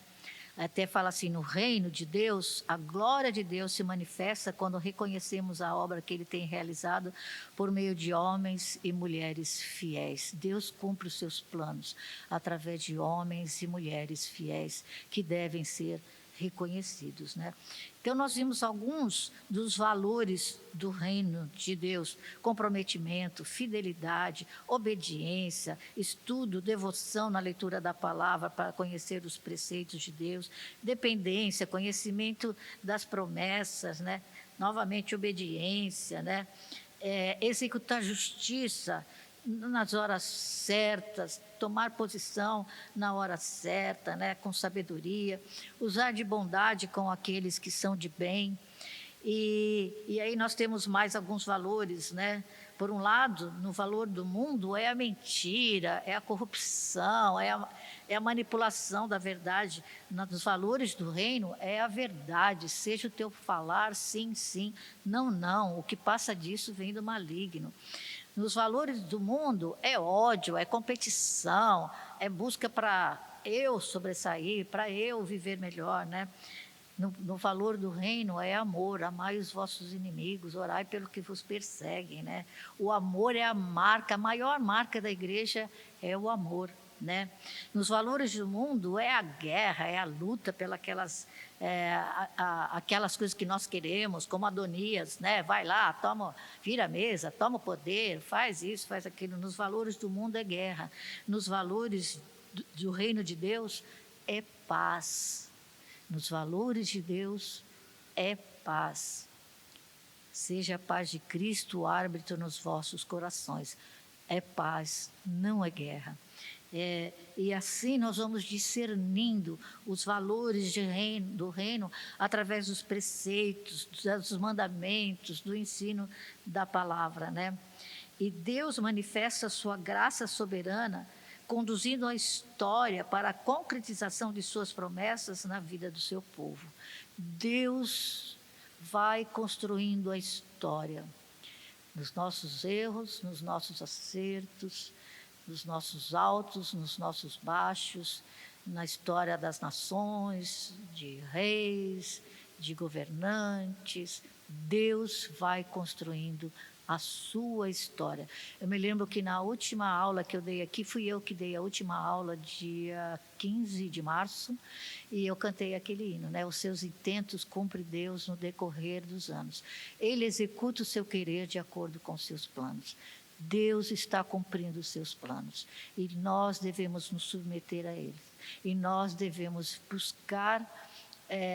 Até fala assim: no reino de Deus, a glória de Deus se manifesta quando reconhecemos a obra que Ele tem realizado por meio de homens e mulheres fiéis. Deus cumpre os seus planos através de homens e mulheres fiéis que devem ser reconhecidos, né? Então nós vimos alguns dos valores do reino de Deus: comprometimento, fidelidade, obediência, estudo, devoção na leitura da palavra para conhecer os preceitos de Deus, dependência, conhecimento das promessas, né? Novamente obediência, né? Executar justiça nas horas certas, tomar posição na hora certa, né, com sabedoria, usar de bondade com aqueles que são de bem. E aí nós temos mais alguns valores, né? Por um lado, no valor do mundo é a mentira, é a corrupção, é a manipulação da verdade. Nos valores do reino é a verdade, seja o teu falar sim, sim, não, não. O que passa disso vem do maligno. Nos valores do mundo é ódio, é competição, é busca para eu sobressair, para eu viver melhor, né? No valor do reino é amor: amai os vossos inimigos, orai pelo que vos perseguem, né? O amor é a marca, a maior marca da igreja é o amor, né? Nos valores do mundo é a guerra, é a luta pelas aquelas coisas que nós queremos, como Adonias, né? Vai lá, vira a mesa, toma o poder, faz isso, faz aquilo. Nos valores do mundo é guerra. Nos valores do reino de Deus é paz. Nos valores de Deus é paz. Seja a paz de Cristo o árbitro nos vossos corações. É paz, não é guerra. E assim nós vamos discernindo os valores do reino através dos preceitos, dos mandamentos, do ensino da palavra, né? E Deus manifesta a sua graça soberana, conduzindo a história para a concretização de suas promessas na vida do seu povo. Deus vai construindo a história, nos nossos erros, nos nossos acertos, nos nossos altos, nos nossos baixos, na história das nações, de reis, de governantes. Deus vai construindo a sua história. Eu me lembro que na última aula que eu dei aqui, fui eu que dei a última aula, dia 15 de março, e eu cantei aquele hino, né? Os seus intentos cumpre Deus no decorrer dos anos. Ele executa o seu querer de acordo com os seus planos. Deus está cumprindo os seus planos e nós devemos nos submeter a eles. E nós devemos buscar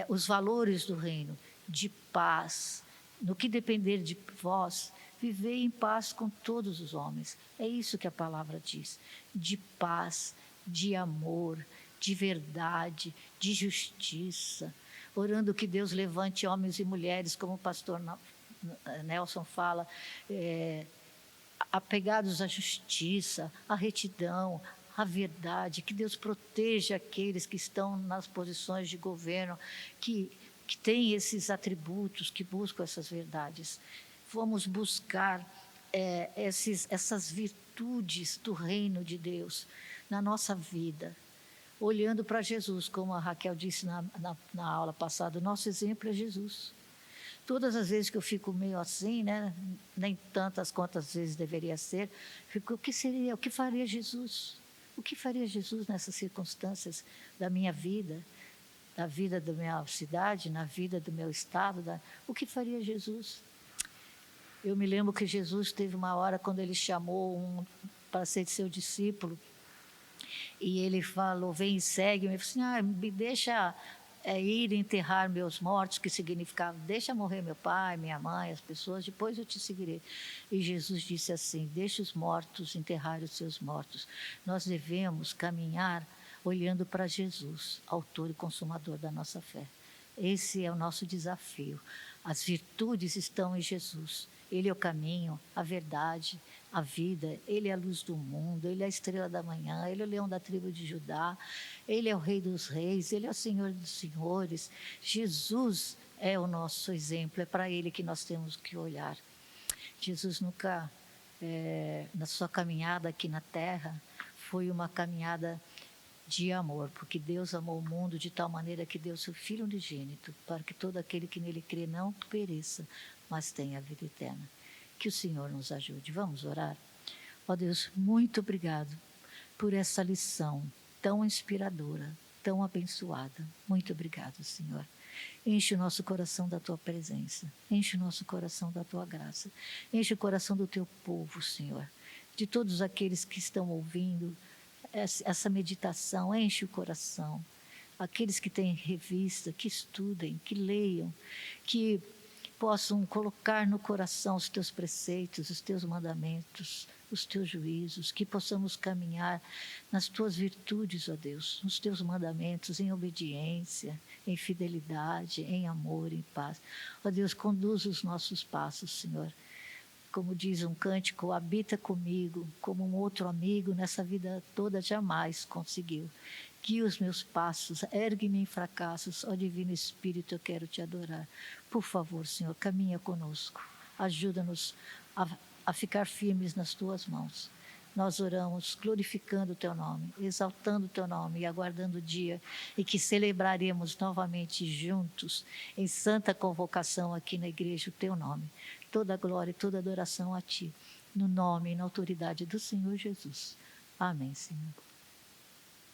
os valores do reino, de paz. No que depender de vós, vivei em paz com todos os homens. É isso que a palavra diz. De paz, de amor, de verdade, de justiça. Orando que Deus levante homens e mulheres, como o pastor Nelson fala, apegados à justiça, à retidão, à verdade, que Deus proteja aqueles que estão nas posições de governo, que têm esses atributos, que buscam essas verdades. Vamos buscar essas virtudes do reino de Deus na nossa vida, olhando para Jesus, como a Raquel disse na aula passada, o nosso exemplo é Jesus. Todas as vezes que eu fico meio assim, né, nem tantas quantas vezes deveria ser, fico, o que faria Jesus? O que faria Jesus nessas circunstâncias da minha vida, da vida da minha cidade, na vida do meu estado? O que faria Jesus? Eu me lembro que Jesus teve uma hora quando ele chamou um para ser seu discípulo, e ele falou, vem e segue-me. Ele falou assim, me deixa ir enterrar meus mortos, que significava, deixa morrer meu pai, minha mãe, as pessoas, depois eu te seguirei. E Jesus disse assim, deixa os mortos enterrar os seus mortos. Nós devemos caminhar olhando para Jesus, autor e consumador da nossa fé. Esse é o nosso desafio. As virtudes estão em Jesus. Ele é o caminho, a verdade, a vida. Ele é a luz do mundo, Ele é a estrela da manhã, Ele é o leão da tribo de Judá, Ele é o rei dos reis, Ele é o Senhor dos senhores. Jesus é o nosso exemplo, é para Ele que nós temos que olhar. Jesus nunca, na sua caminhada aqui na terra, foi uma caminhada de amor, porque Deus amou o mundo de tal maneira que deu seu Filho unigênito, para que todo aquele que nele crê não pereça, mas tenha a vida eterna. Que o Senhor nos ajude. Vamos orar? Ó Deus, muito obrigado por essa lição tão inspiradora, tão abençoada. Muito obrigado, Senhor. Enche o nosso coração da Tua presença, enche o nosso coração da Tua graça, enche o coração do Teu povo, Senhor, de todos aqueles que estão ouvindo essa meditação, enche o coração. Aqueles que têm revista, que estudem, que leiam, que possam colocar no coração os Teus preceitos, os Teus mandamentos, os Teus juízos, que possamos caminhar nas Tuas virtudes, ó Deus, nos Teus mandamentos, em obediência, em fidelidade, em amor, em paz. Ó Deus, conduz os nossos passos, Senhor. Como diz um cântico, habita comigo, como um outro amigo nessa vida toda jamais conseguiu. Guia os meus passos, ergue-me em fracassos, ó Divino Espírito, eu quero Te adorar. Por favor, Senhor, caminha conosco, ajuda-nos a ficar firmes nas Tuas mãos. Nós oramos glorificando o Teu nome, exaltando o Teu nome e aguardando o dia em que celebraremos novamente juntos, em santa convocação aqui na igreja, o Teu nome. Toda glória e toda adoração a Ti, no nome e na autoridade do Senhor Jesus. Amém, Senhor.